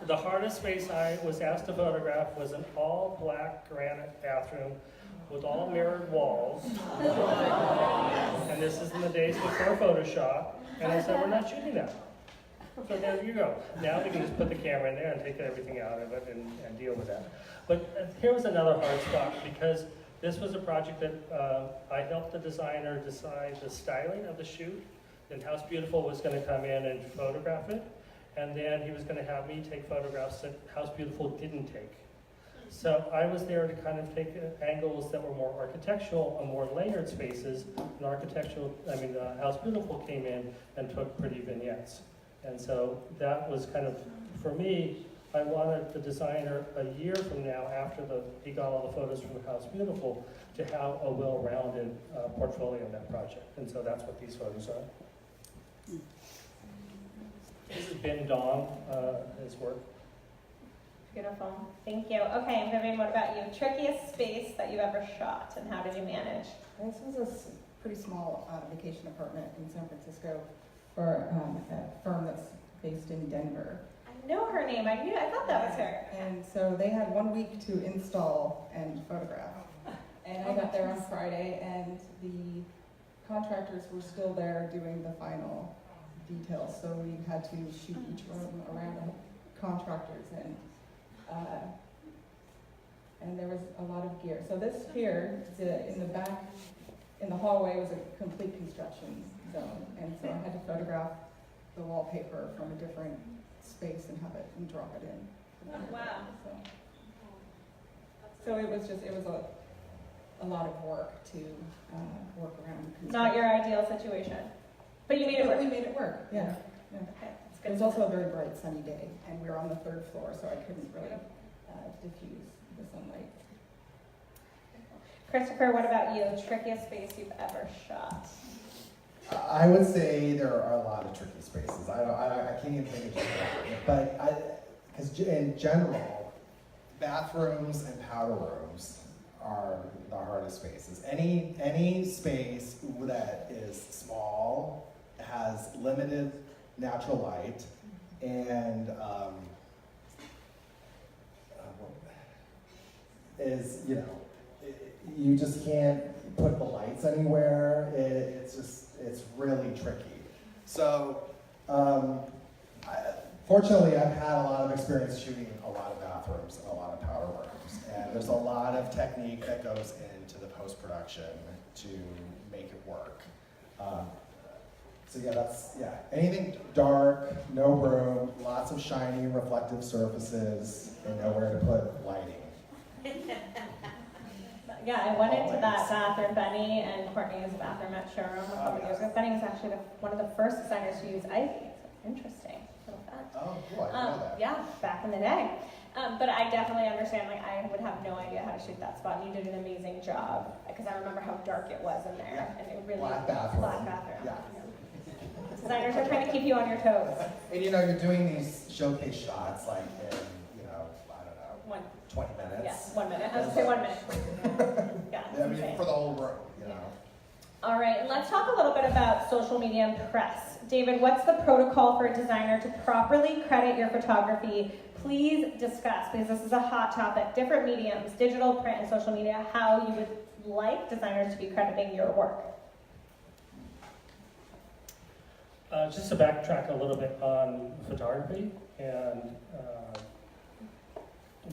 The hardest space I was asked to photograph was an all-black granite bathroom with all mirrored walls. And this is in the days before Photoshop. And I said, we're not shooting that. So there you go. Now we can just put the camera in there and take everything out of it and deal with that. But here was another hard spot, because this was a project that I helped the designer decide the styling of the shoot. Then House Beautiful was going to come in and photograph it. And then he was going to have me take photographs that House Beautiful didn't take. So I was there to kind of take angles that were more architectural and more layered spaces. And House Beautiful came in and took pretty vignettes. And so that was kind of, for me, I wanted the designer a year from now, after he got all the photos from House Beautiful, to have a well-rounded portfolio of that project. And so that's what these photos are. This is Ben Dong, his work. Beautiful, thank you. Okay, and Vivian, what about you? Trickiest space that you ever shot, and how did you manage? This was a pretty small vacation apartment in San Francisco for a firm that's based in Denver. I know her name, I thought that was her. And so they had 1 week to install and photograph. And I got there on Friday, and the contractors were still there doing the final details. So we had to shoot each room around the contractors, and there was a lot of gear. So this here, in the back, in the hallway, was a complete construction zone. And so I had to photograph the wallpaper from a different space and have it and drop it in. Oh, wow. So it was a lot of work to work around. Not your ideal situation, but you made it work. We made it work, yeah. Okay, that's It good. was also a very bright sunny day, and we were on the 3rd floor, so I couldn't really diffuse the sunlight. Christopher, what about you? Trickiest space you've ever shot? I would say there are a lot of tricky spaces. I can't even think of just one. But because in general, bathrooms and powder rooms are the hardest spaces. Any space that is small, has limited natural light, and you just can't put the lights anywhere. It's really tricky. So, fortunately, I've had a lot of experience shooting a lot of bathrooms and a lot of powder rooms, and there's a lot of technique that goes into the post-production to make it work. So anything dark, no room, lots of shiny reflective surfaces, and nowhere to put lighting. Yeah, I went into that bathroom. Benny and Courtney's bathroom at Showroom a couple years ago. Benny was actually one of the first designers to use ivy. Interesting little fact. Oh, cool, I didn't know that. Yeah, back in the day. But I definitely understand, I would have no idea how to shoot that spot. And you did an amazing job, because I remember how dark it was in there. Yeah. And it really, Black bathroom. Yeah. Yeah. Designers are trying to keep you on your toes. And you're doing these showcase shots like in, I don't know, 20 minutes. Yes, 1 minute. I was going to say 1 minute. Yeah, I mean, insane. for the whole room, All right, and let's talk a little bit about social media and press. David, what's the protocol for a designer to properly credit your photography? Please discuss, because this is a hot topic, different mediums, digital, print, and social media, how you would like designers to be crediting your work. Just to backtrack a little bit on photography, and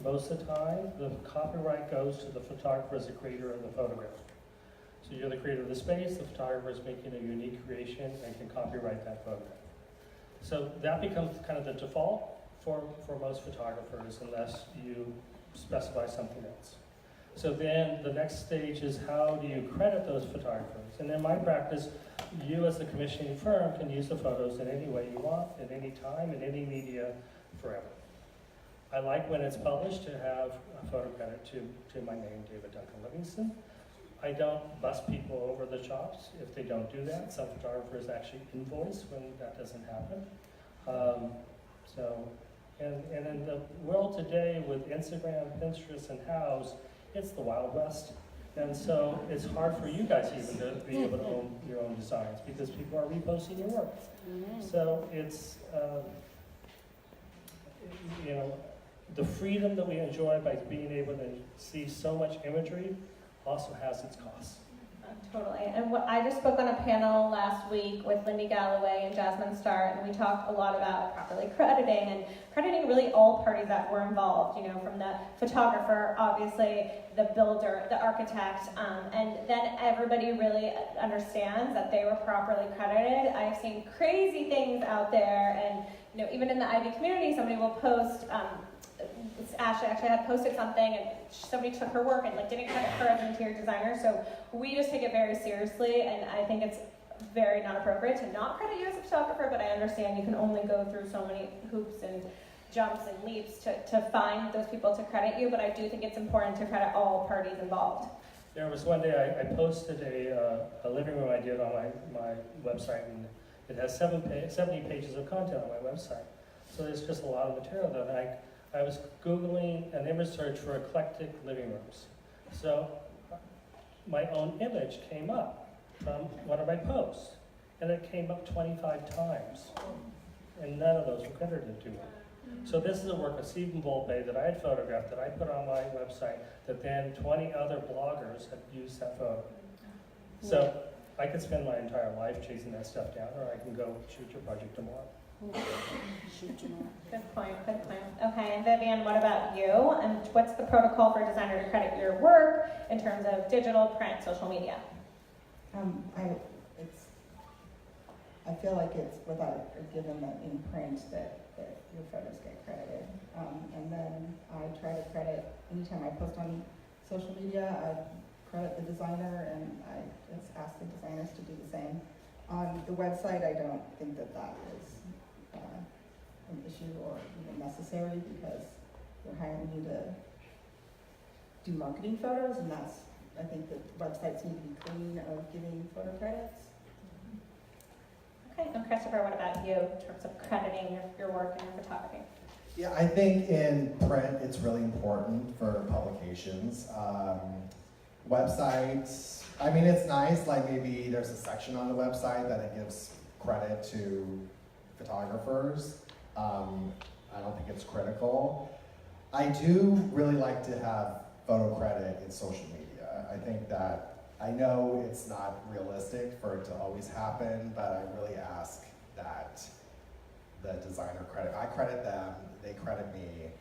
most of the time, the copyright goes to the photographer as the creator of the photograph. So you're the creator of the space, the photographer is making a unique creation and can copyright that photograph. So that becomes kind of the default for most photographers, unless you specify something else. So then the next stage is, how do you credit those photographers? And in my practice, you as the commissioning firm can use the photos in any way you want, at any time, in any media, forever. I like when it's published to have a photo credit to my name, David Duncan Livingston. I don't bust people over the chops if they don't do that. Some photographers actually invoice when that doesn't happen. And in the world today with Instagram, Pinterest, and House, it's the Wild West. And so it's hard for you guys even to be able to own your own designs, because people are reposting your work. So it's, you know, the freedom that we enjoy by being able to see so much imagery also has its costs. Totally. And I just spoke on a panel last week with Lindy Galloway and Jasmine Starr, and we talked a lot about properly crediting and crediting really all parties that were involved, you know, from the photographer, obviously, the builder, the architect, and then everybody really understands that they were properly credited. I've seen crazy things out there, and, you know, even in the Ivy community, somebody will post, Ashley actually had posted something and somebody took her work and like didn't credit her as an interior designer. So we just take it very seriously, and I think it's very not appropriate to not credit you as a photographer, but I understand you can only go through so many hoops and jumps and leaps to find those people to credit you, but I do think it's important to credit all parties involved. There was one day I posted a living room I did on my website, and it has 70 pages of content on my website. So there's just a lot of material there. I was Googling an image search for eclectic living rooms. So my own image came up from one of my posts, and it came up 25 times, and none of those were credited to me. So this is a work of Stephen Volpe that I had photographed that I put on my website that then 20 other bloggers had used that photo. So I could spend my entire life chasing that stuff down, or I can go shoot your project tomorrow. Good point, good point. Okay, and Vivian, what about you? And what's the protocol for a designer to credit your work in terms of digital, print, social media? I feel like it's without a given that in print that your photos get credited. And then I try to credit, anytime I post on social media, I credit the designer, and I just ask the designers to do the same. On the website, I don't think that is an issue or even necessary, because they're hiring you to do marketing photos, and I think that websites need to be clean of giving photo credits. Okay, and Christopher, what about you in terms of crediting your work and your photography? Yeah, I think in print it's really important for publications. Websites, I mean, it's nice, like maybe there's a section on the website that it gives credit to photographers. I don't think it's critical. I do really like to have photo credit in social media. I think that, I know it's not realistic for it to always happen, but I really ask that the designer credit. I credit them, they credit me,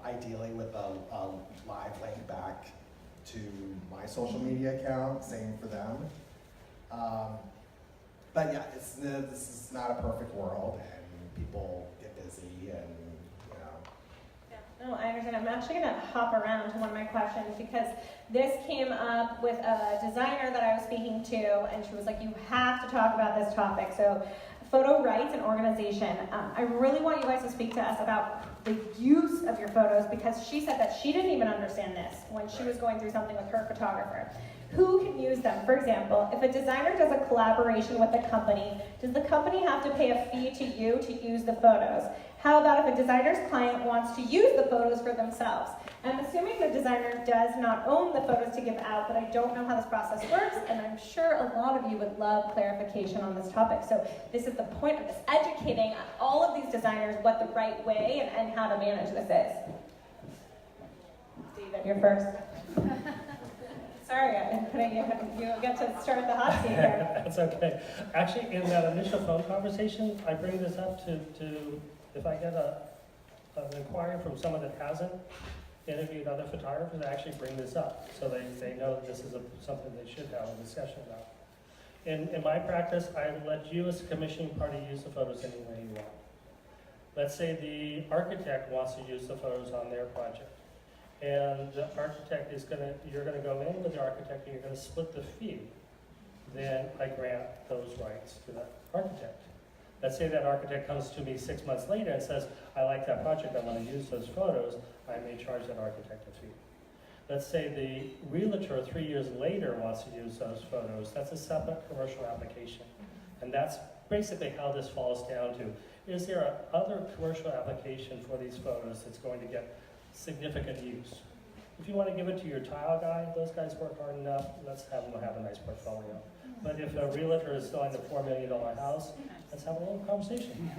ideally with a live link back to my social media account, same for them. But yeah, this is not a perfect world, and people get busy, and you know. No, I understand. I'm actually going to hop around to one of my questions, because this came up with a designer that I was speaking to, and she was like, you have to talk about this topic. So photo rights and organization. I really want you guys to speak to us about the use of your photos, because she said that she didn't even understand this when she was going through something with her photographer. Who can use them? For example, if a designer does a collaboration with a company, does the company have to pay a fee to you to use the photos? How about if a designer's client wants to use the photos for themselves? I'm assuming the designer does not own the photos to give out, but I don't know how this process works, and I'm sure a lot of you would love clarification on this topic. So this is the point of this, educating all of these designers what the right way and how to manage this is. David, you're first. Sorry, I'm putting you get to start the hot seat here. That's okay. Actually, in that initial phone conversation, I bring this up to if I get an inquiry from someone that hasn't interviewed other photographers, I actually bring this up, so they know that this is something they should have a discussion about. In my practice, I let you as a commissioning party use the photos any way you want. Let's say the architect wants to use the photos on their project, and the architect you're gonna go in with the architect and you're gonna split the fee. Then I grant those rights to that architect. Let's say that architect comes to me 6 months later and says, I like that project, I want to use those photos, I may charge that architect a fee. Let's say the realtor 3 years later wants to use those photos, that's a separate commercial application. And that's basically how this falls down to, is there other commercial application for these photos that's going to get significant use? If you want to give it to your tile guy, those guys work hard enough, let's have them have a nice portfolio. But if a realtor is selling a $4 million house, let's have a little conversation.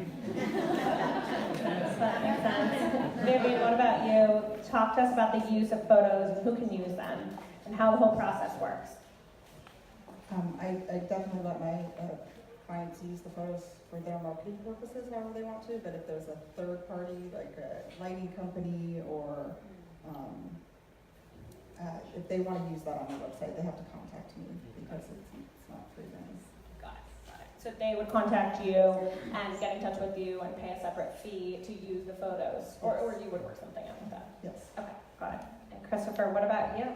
That makes sense. Vivian, what about you? Talk to us about the use of photos and who can use them and how the whole process works. I definitely let my clients use the photos for their marketing purposes, however they want to, but if there's a third party, like a lighting company, or if they want to use that on their website, they have to contact me because it's not freelance. Got it. So they would contact you and get in touch with you and pay a separate fee to use the photos, or you would work something out with that. Yes. Okay, got it. And Christopher, what about you?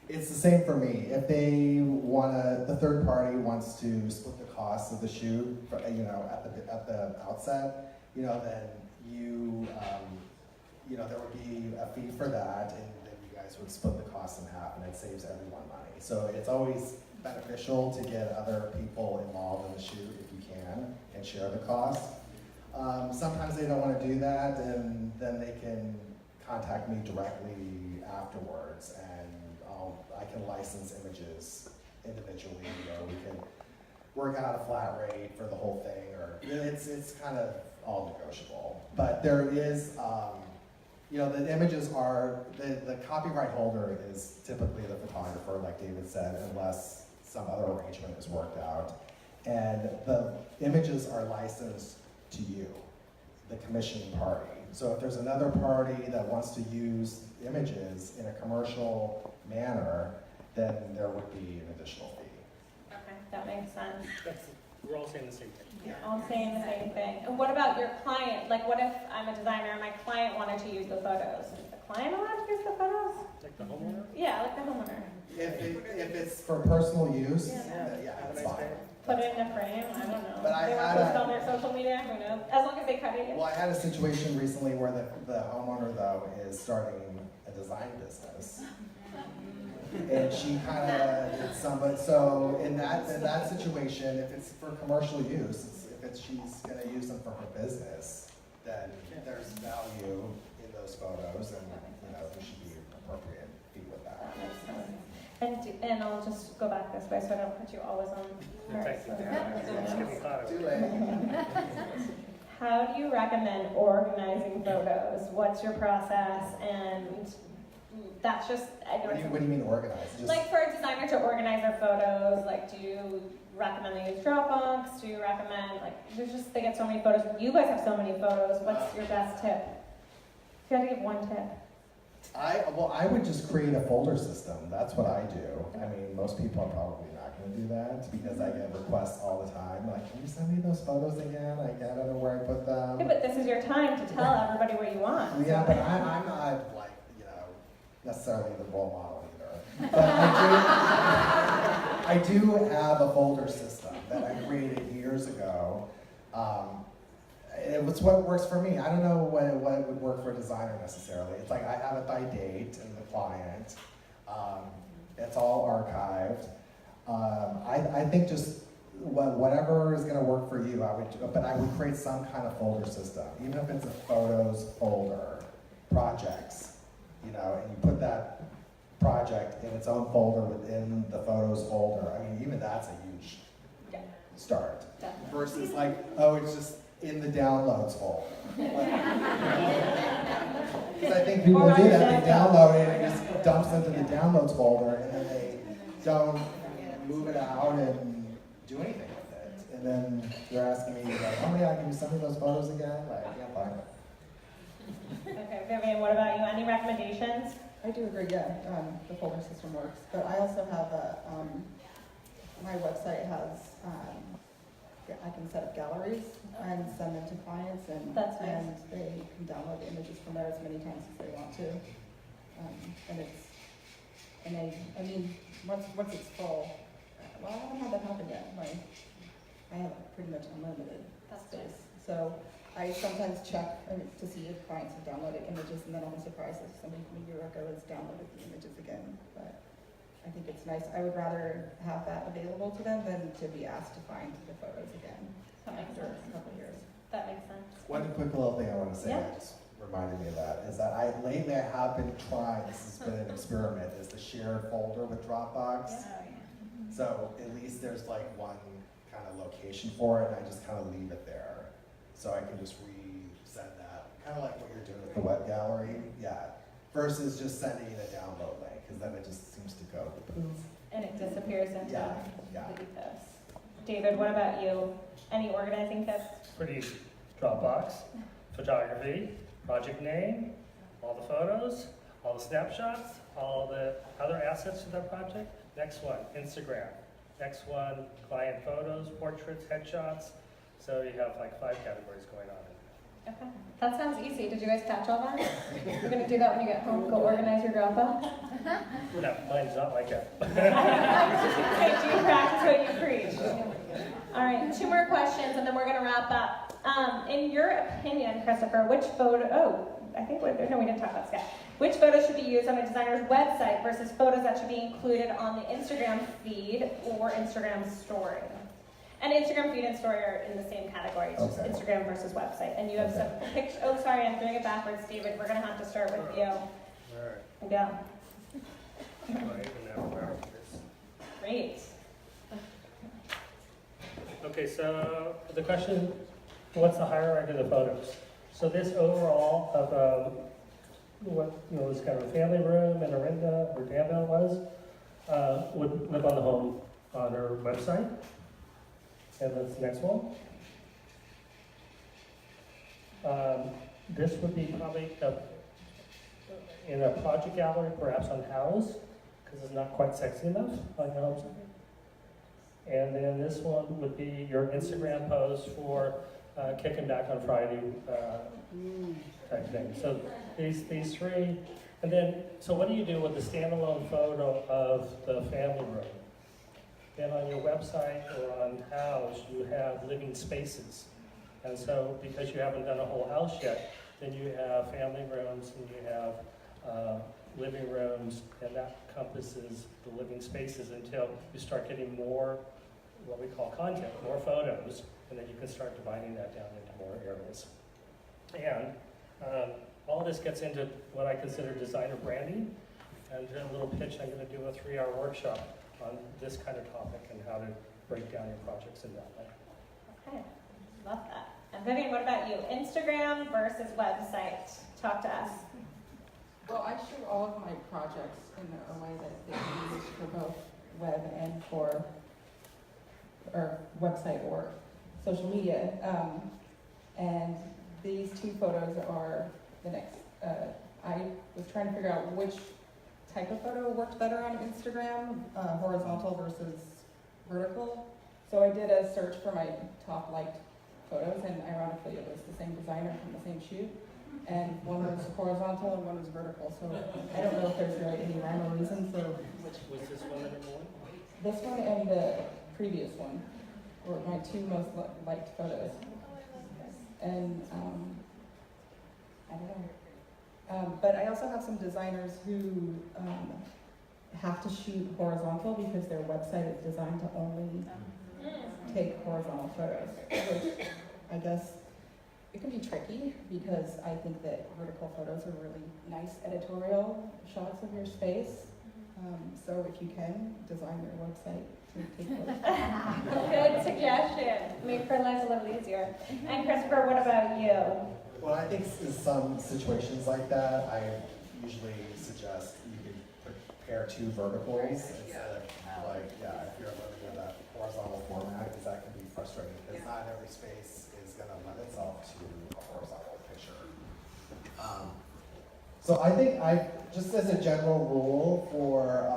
It's the same for me. If they the third party wants to split the cost of the shoot, at the outset, then there would be a fee for that, and then you guys would split the cost in half, and it saves everyone money. So it's always beneficial to get other people involved in the shoot if you can, and share the cost. Sometimes they don't want to do that, and then they can contact me directly afterwards, and I can license images individually, or we can work out a flat rate for the whole thing, or it's kind of all negotiable. But there is, the images are, the copyright holder is typically the photographer, like David said, unless some other arrangement is worked out. And the images are licensed to you, the commissioning party. So if there's another party that wants to use images in a commercial manner, then there would be an additional fee. Okay, that makes sense. We're all saying the same thing. You're all saying the same thing. And what about your client? Like, what if I'm a designer and my client wanted to use the photos? Is the client allowed to use the photos? Like the homeowner? Yeah, like the homeowner. If it's for personal use, Yeah. then it's fine. Put it in a frame, I don't know. But I They want had to post a- it on their social media, who knows? As long as they cut it. Well, I had a situation recently where the homeowner, though, is starting a design business. And she kind of did somebody, so in that situation, if it's for commercial use, if she's going to use them for her business, then there's value in those photos, and there should be appropriate fee with that. And I'll just go back this way so I don't put you always on. Thank you. Let's get the thought of it. Too late. How do you recommend organizing photos? What's your process? And that's just, I What don't do you mean organize? Just, like for a designer to organize their photos, like do you recommend they use Dropbox? Do you recommend, they get so many photos. You guys have so many photos. What's your best tip? If you had to give one tip. I would just create a folder system. That's what I do. I mean, most people are probably not going to do that because I get requests all the time. Like, can you send me those photos again? I don't know where I put them. Yeah, but this is your time to tell everybody what you want. Yeah, but I'm not necessarily the role model either. But I do have a folder system that I created years ago. It was what works for me. I don't know what would work for a designer necessarily. It's like I have it by date and the client. It's all archived. I think just whatever is going to work for you, but I would create some kind of folder system, even if it's a photos folder, projects, and you put that project in its own folder within the photos folder. I mean, even that's a huge start. Definitely. Versus it's just in the downloads folder. Because I think people do that, they download it and it just dumps into the downloads folder, and then they don't move it out and do anything with it. And then they're asking me, can you send me those photos again? Yeah, fine. Okay, Vivian, what about you? Any recommendations? I do agree, the folder system works, but I also have my website has, I can set up galleries and send them to clients, and That's nice. and they can download the images from there as many times as they want to. Once it's full, I haven't had that happen yet. I have pretty much unlimited space. So I sometimes check to see if clients have downloaded images, and then I'm surprised if somebody from a year ago has downloaded the images again. But I think it's nice. I would rather have that available to them than to be asked to find the photos again That makes after sense. a couple of years. That makes sense. One quick little thing I want to say, Yeah. just reminded me of that, is that lately I have been trying, this has been an experiment, is the shared folder with Dropbox. So at least there's like one kind of location for it, and I just kind of leave it there. So I can just resend that, kind of like what you're doing with the web gallery, yeah. Versus just sending a download link, because then it just seems to go poof. And it disappears into Yeah. the ethos. David, what about you? Any organizing tips? Pretty easy. Dropbox, photography, project name, all the photos, all the snapshots, all the other assets to that project. Next one, Instagram. Next one, client photos, portraits, headshots. So you have like 5 categories going on. Okay, that sounds easy. Did you guys catch all that? You're gonna do that when you get home, go organize your Dropbox? No, mine's not like that. I was just gonna say, do you practice what you preach? All right, 2 more questions and then we're gonna wrap up. In your opinion, Christopher, which photo, no, we didn't talk about sketch. Which photos should be used on a designer's website versus photos that should be included on the Instagram feed or Instagram story? And Instagram feed and story are in the same category, it's just Okay. Instagram versus website. And you have some pictures, oh sorry, I'm doing it backwards, David, we're gonna have to start with you. All right. Yeah, Right, and now we're out of this. great. Okay, so the question, what's the hierarchy of the photos? So this overall of what was kind of a family room and a renda or Danville would live on the home on our website. And that's the next one. This would be probably in a project gallery, perhaps on House, because it's not quite sexy enough on House. And then this one would be your Instagram post for kicking back on Friday type thing. So these 3, and then, so what do you do with the standalone photo of the family room? Then on your website or on House, you have living spaces. And so because you haven't done a whole house yet, then you have family rooms and you have living rooms, and that encompasses the living spaces until you start getting more, what we call content, more photos, and then you can start dividing that down into more areas. And all this gets into what I consider designer branding, and a little pitch, I'm going to do a 3-hour workshop on this kind of topic and how to break down your projects in that way. Okay, love that. And Vivian, what about you? Instagram versus website. Talk to us. Well, I shoot all of my projects in a way that they can use for both web and for, or website or social media. And these 2 photos are the next. I was trying to figure out which type of photo worked better on Instagram, horizontal versus vertical. So I did a search for my top liked photos, and ironically it was the same designer from the same shoot. And one was horizontal and one was vertical. So I don't know if there's really any rhyme or reason for which. Was this one the number 1? This one and the previous one were my 2 most liked photos. And I don't know. But I also have some designers who have to shoot horizontal because their website is designed to only take horizontal photos, which I guess it can be tricky because I think that vertical photos are really nice editorial shots of your space. So if you can, design your website to take photos. Good suggestion. Make her life a little easier. And Christopher, what about you? Well, I think in some situations like that, I usually suggest you can prepare 2 verticals instead of like, if you're looking at that horizontal format, because that can be frustrating, because not every space is going to lend itself to a horizontal picture. So I think just as a general rule for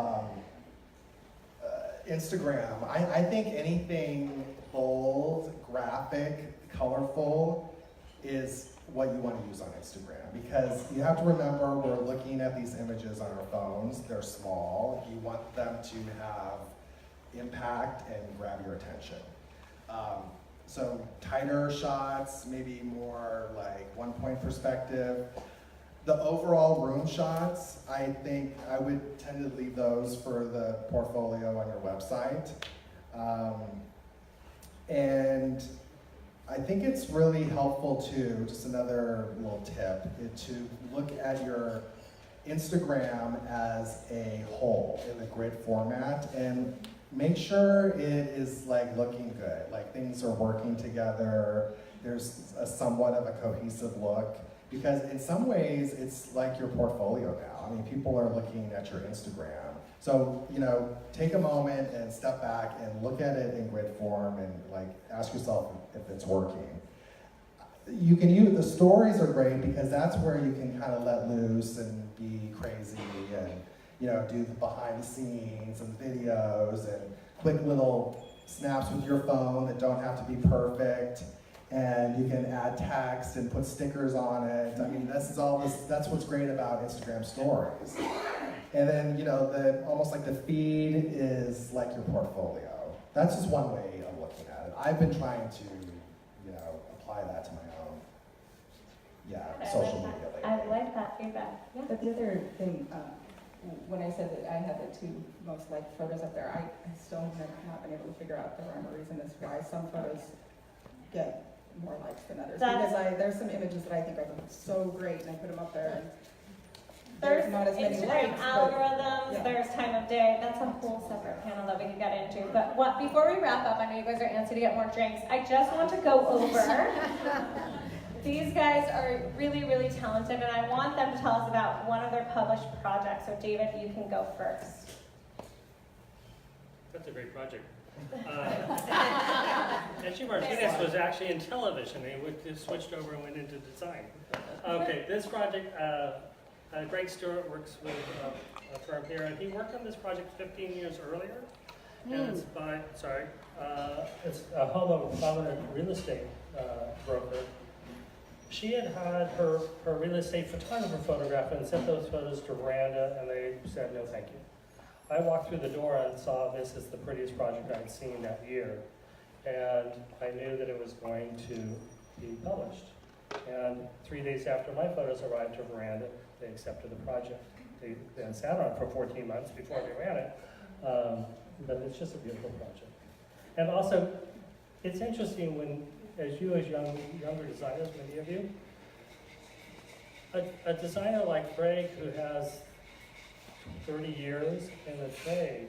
Instagram, I think anything bold, graphic, colorful is what you want to use on Instagram, because you have to remember we're looking at these images on our phones. They're small. You want them to have impact and grab your attention. So tighter shots, maybe more like 1-point perspective. The overall room shots, I think I would tend to leave those for the portfolio on your website. And I think it's really helpful to, just another little tip, is to look at your Instagram as a whole in the grid format and make sure it is like looking good, like things are working together, there's a somewhat of a cohesive look, because in some ways it's like your portfolio now. I mean, people are looking at your Instagram. So, you know, take a moment and step back and look at it in grid form and like ask yourself if it's working. You can use, the stories are great because that's where you can kind of let loose and be crazy and, you know, do the behind the scenes and videos and quick little snaps with your phone that don't have to be perfect. And you can add text and put stickers on it. I mean, that's what's great about Instagram stories. And then, you know, almost like the feed is like your portfolio. That's just one way of looking at it. I've been trying to, you know, apply that to my own, social media lately. I like that feedback. Yeah. But the other thing, when I said that I had the two most liked photos up there, I still have not been able to figure out the rhyme or reason as to why some photos get more likes than others. Because there's some images that I think are so great and I put them up there and There's not as many Instagram likes, algorithms, yeah. There's time of day. That's a whole separate panel that we could get into. But before we wrap up, I know you guys are antsy to get more drinks. I just want to go over. These guys are really, really talented, and I want them to tell us about one of their published projects. So David, you can go first. That's a great project. And She Martinez was actually in television. They switched over and went into design. Okay, this project, Greg Stewart works with a firm here, and he worked on this project 15 years earlier. And it's it's a home of a prominent real estate broker. She had her real estate photographer photograph and sent those photos to Miranda, and they said no thank you. I walked through the door and saw this as the prettiest project I'd seen that year, and I knew that it was going to be published. And 3 days after my photos arrived to Miranda, they accepted the project. They then sat on it for 14 months before they ran it, but it's just a beautiful project. And also, it's interesting when, as younger designers, many of you, a designer like Greg who has 30 years in the trade,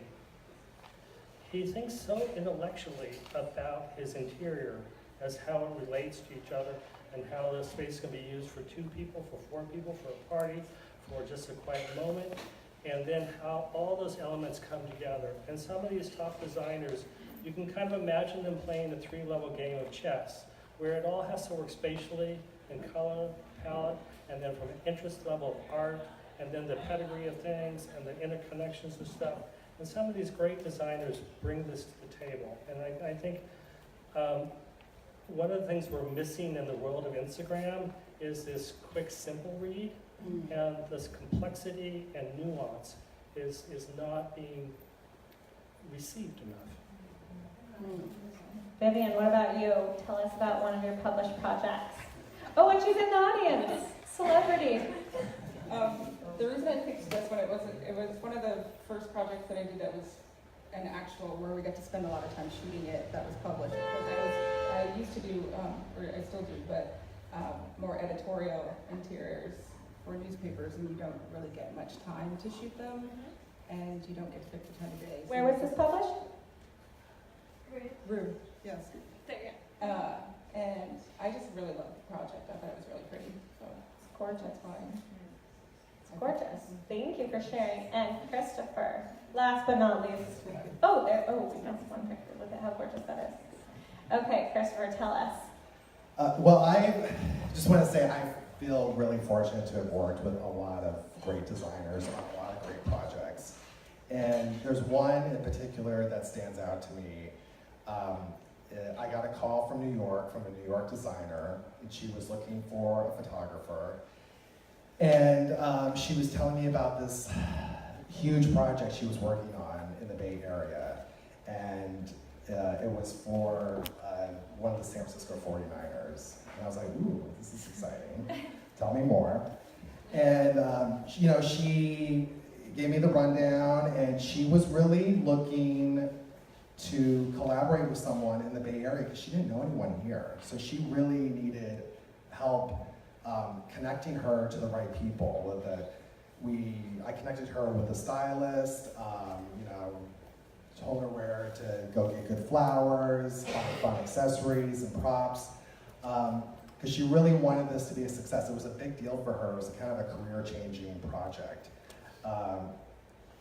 he thinks so intellectually about his interior as how it relates to each other and how the space can be used for 2 people, for 4 people, for a party, for just a quiet moment, and then how all those elements come together. And some of these top designers, you can kind of imagine them playing a 3-level game of chess, where it all has to work spatially and color, palette, and then from an interest level of art, and then the pedigree of things and the interconnections of stuff. And some of these great designers bring this to the table. And I think one of the things we're missing in the world of Instagram is this quick, simple read. And this complexity and nuance is not being received enough. Vivian, what about you? Tell us about one of your published projects. Oh, and she's in the audience. Celebrity. The reason I picked this one, it was one of the first projects that I did that was an actual, where we got to spend a lot of time shooting it, that was published. Because I used to do, or I still do, but more editorial interiors for newspapers, and you don't really get much time to shoot them, and you don't get to pick the time of day. Where was this published? Ruth, yes. There you go. And I just really loved the project. I thought it was really pretty, so It's gorgeous. that's fine. It's gorgeous. Thank you for sharing. And Christopher, last but not least. Oh, that's one picture. Look at how gorgeous that is. Okay, Christopher, tell us. Well, I just want to say I feel really fortunate to have worked with a lot of great designers on a lot of great projects. And there's one in particular that stands out to me. I got a call from New York, from a New York designer, and she was looking for a photographer. And she was telling me about this huge project she was working on in the Bay Area. And it was for one of the San Francisco 49ers. And I was like, ooh, this is exciting. Tell me more. And she gave me the rundown, and she was really looking to collaborate with someone in the Bay Area because she didn't know anyone here. So she really needed help connecting her to the right people. I connected her with a stylist, told her where to go get good flowers, find fun accessories and props, because she really wanted this to be a success. It was a big deal for her. It was kind of a career-changing project.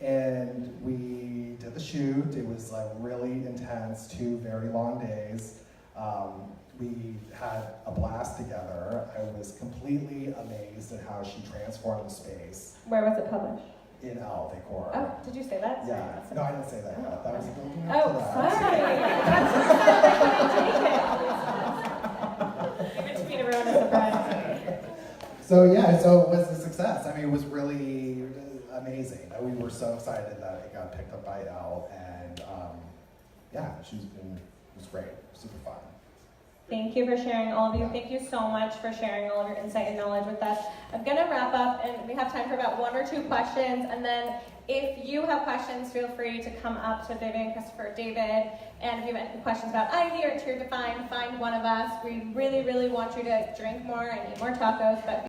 And we did the shoot. It was like really intense, 2 very long days. We had a blast together. I was completely amazed at how she transformed the space Where was it published? in Al Decor. Oh, did you say that? Sorry, Yeah, that's no, I didn't say that yet. That was building up to Oh, that. sorry. Give it to me to ruin a surprise. So yeah, so it was a success. I mean, it was really amazing. We were so excited that it got picked up by Elle, and yeah, it was great, super fun. Thank you for sharing, all of you. Thank you so much for sharing all of your insight and knowledge with us. I'm gonna wrap up, and we have time for about 1 or 2 questions, and then if you have questions, feel free to come up to Vivian, Christopher, David, and if you have any questions about Ivy or Tier Define, find one of us. We really, really want you to drink more and eat more tacos, but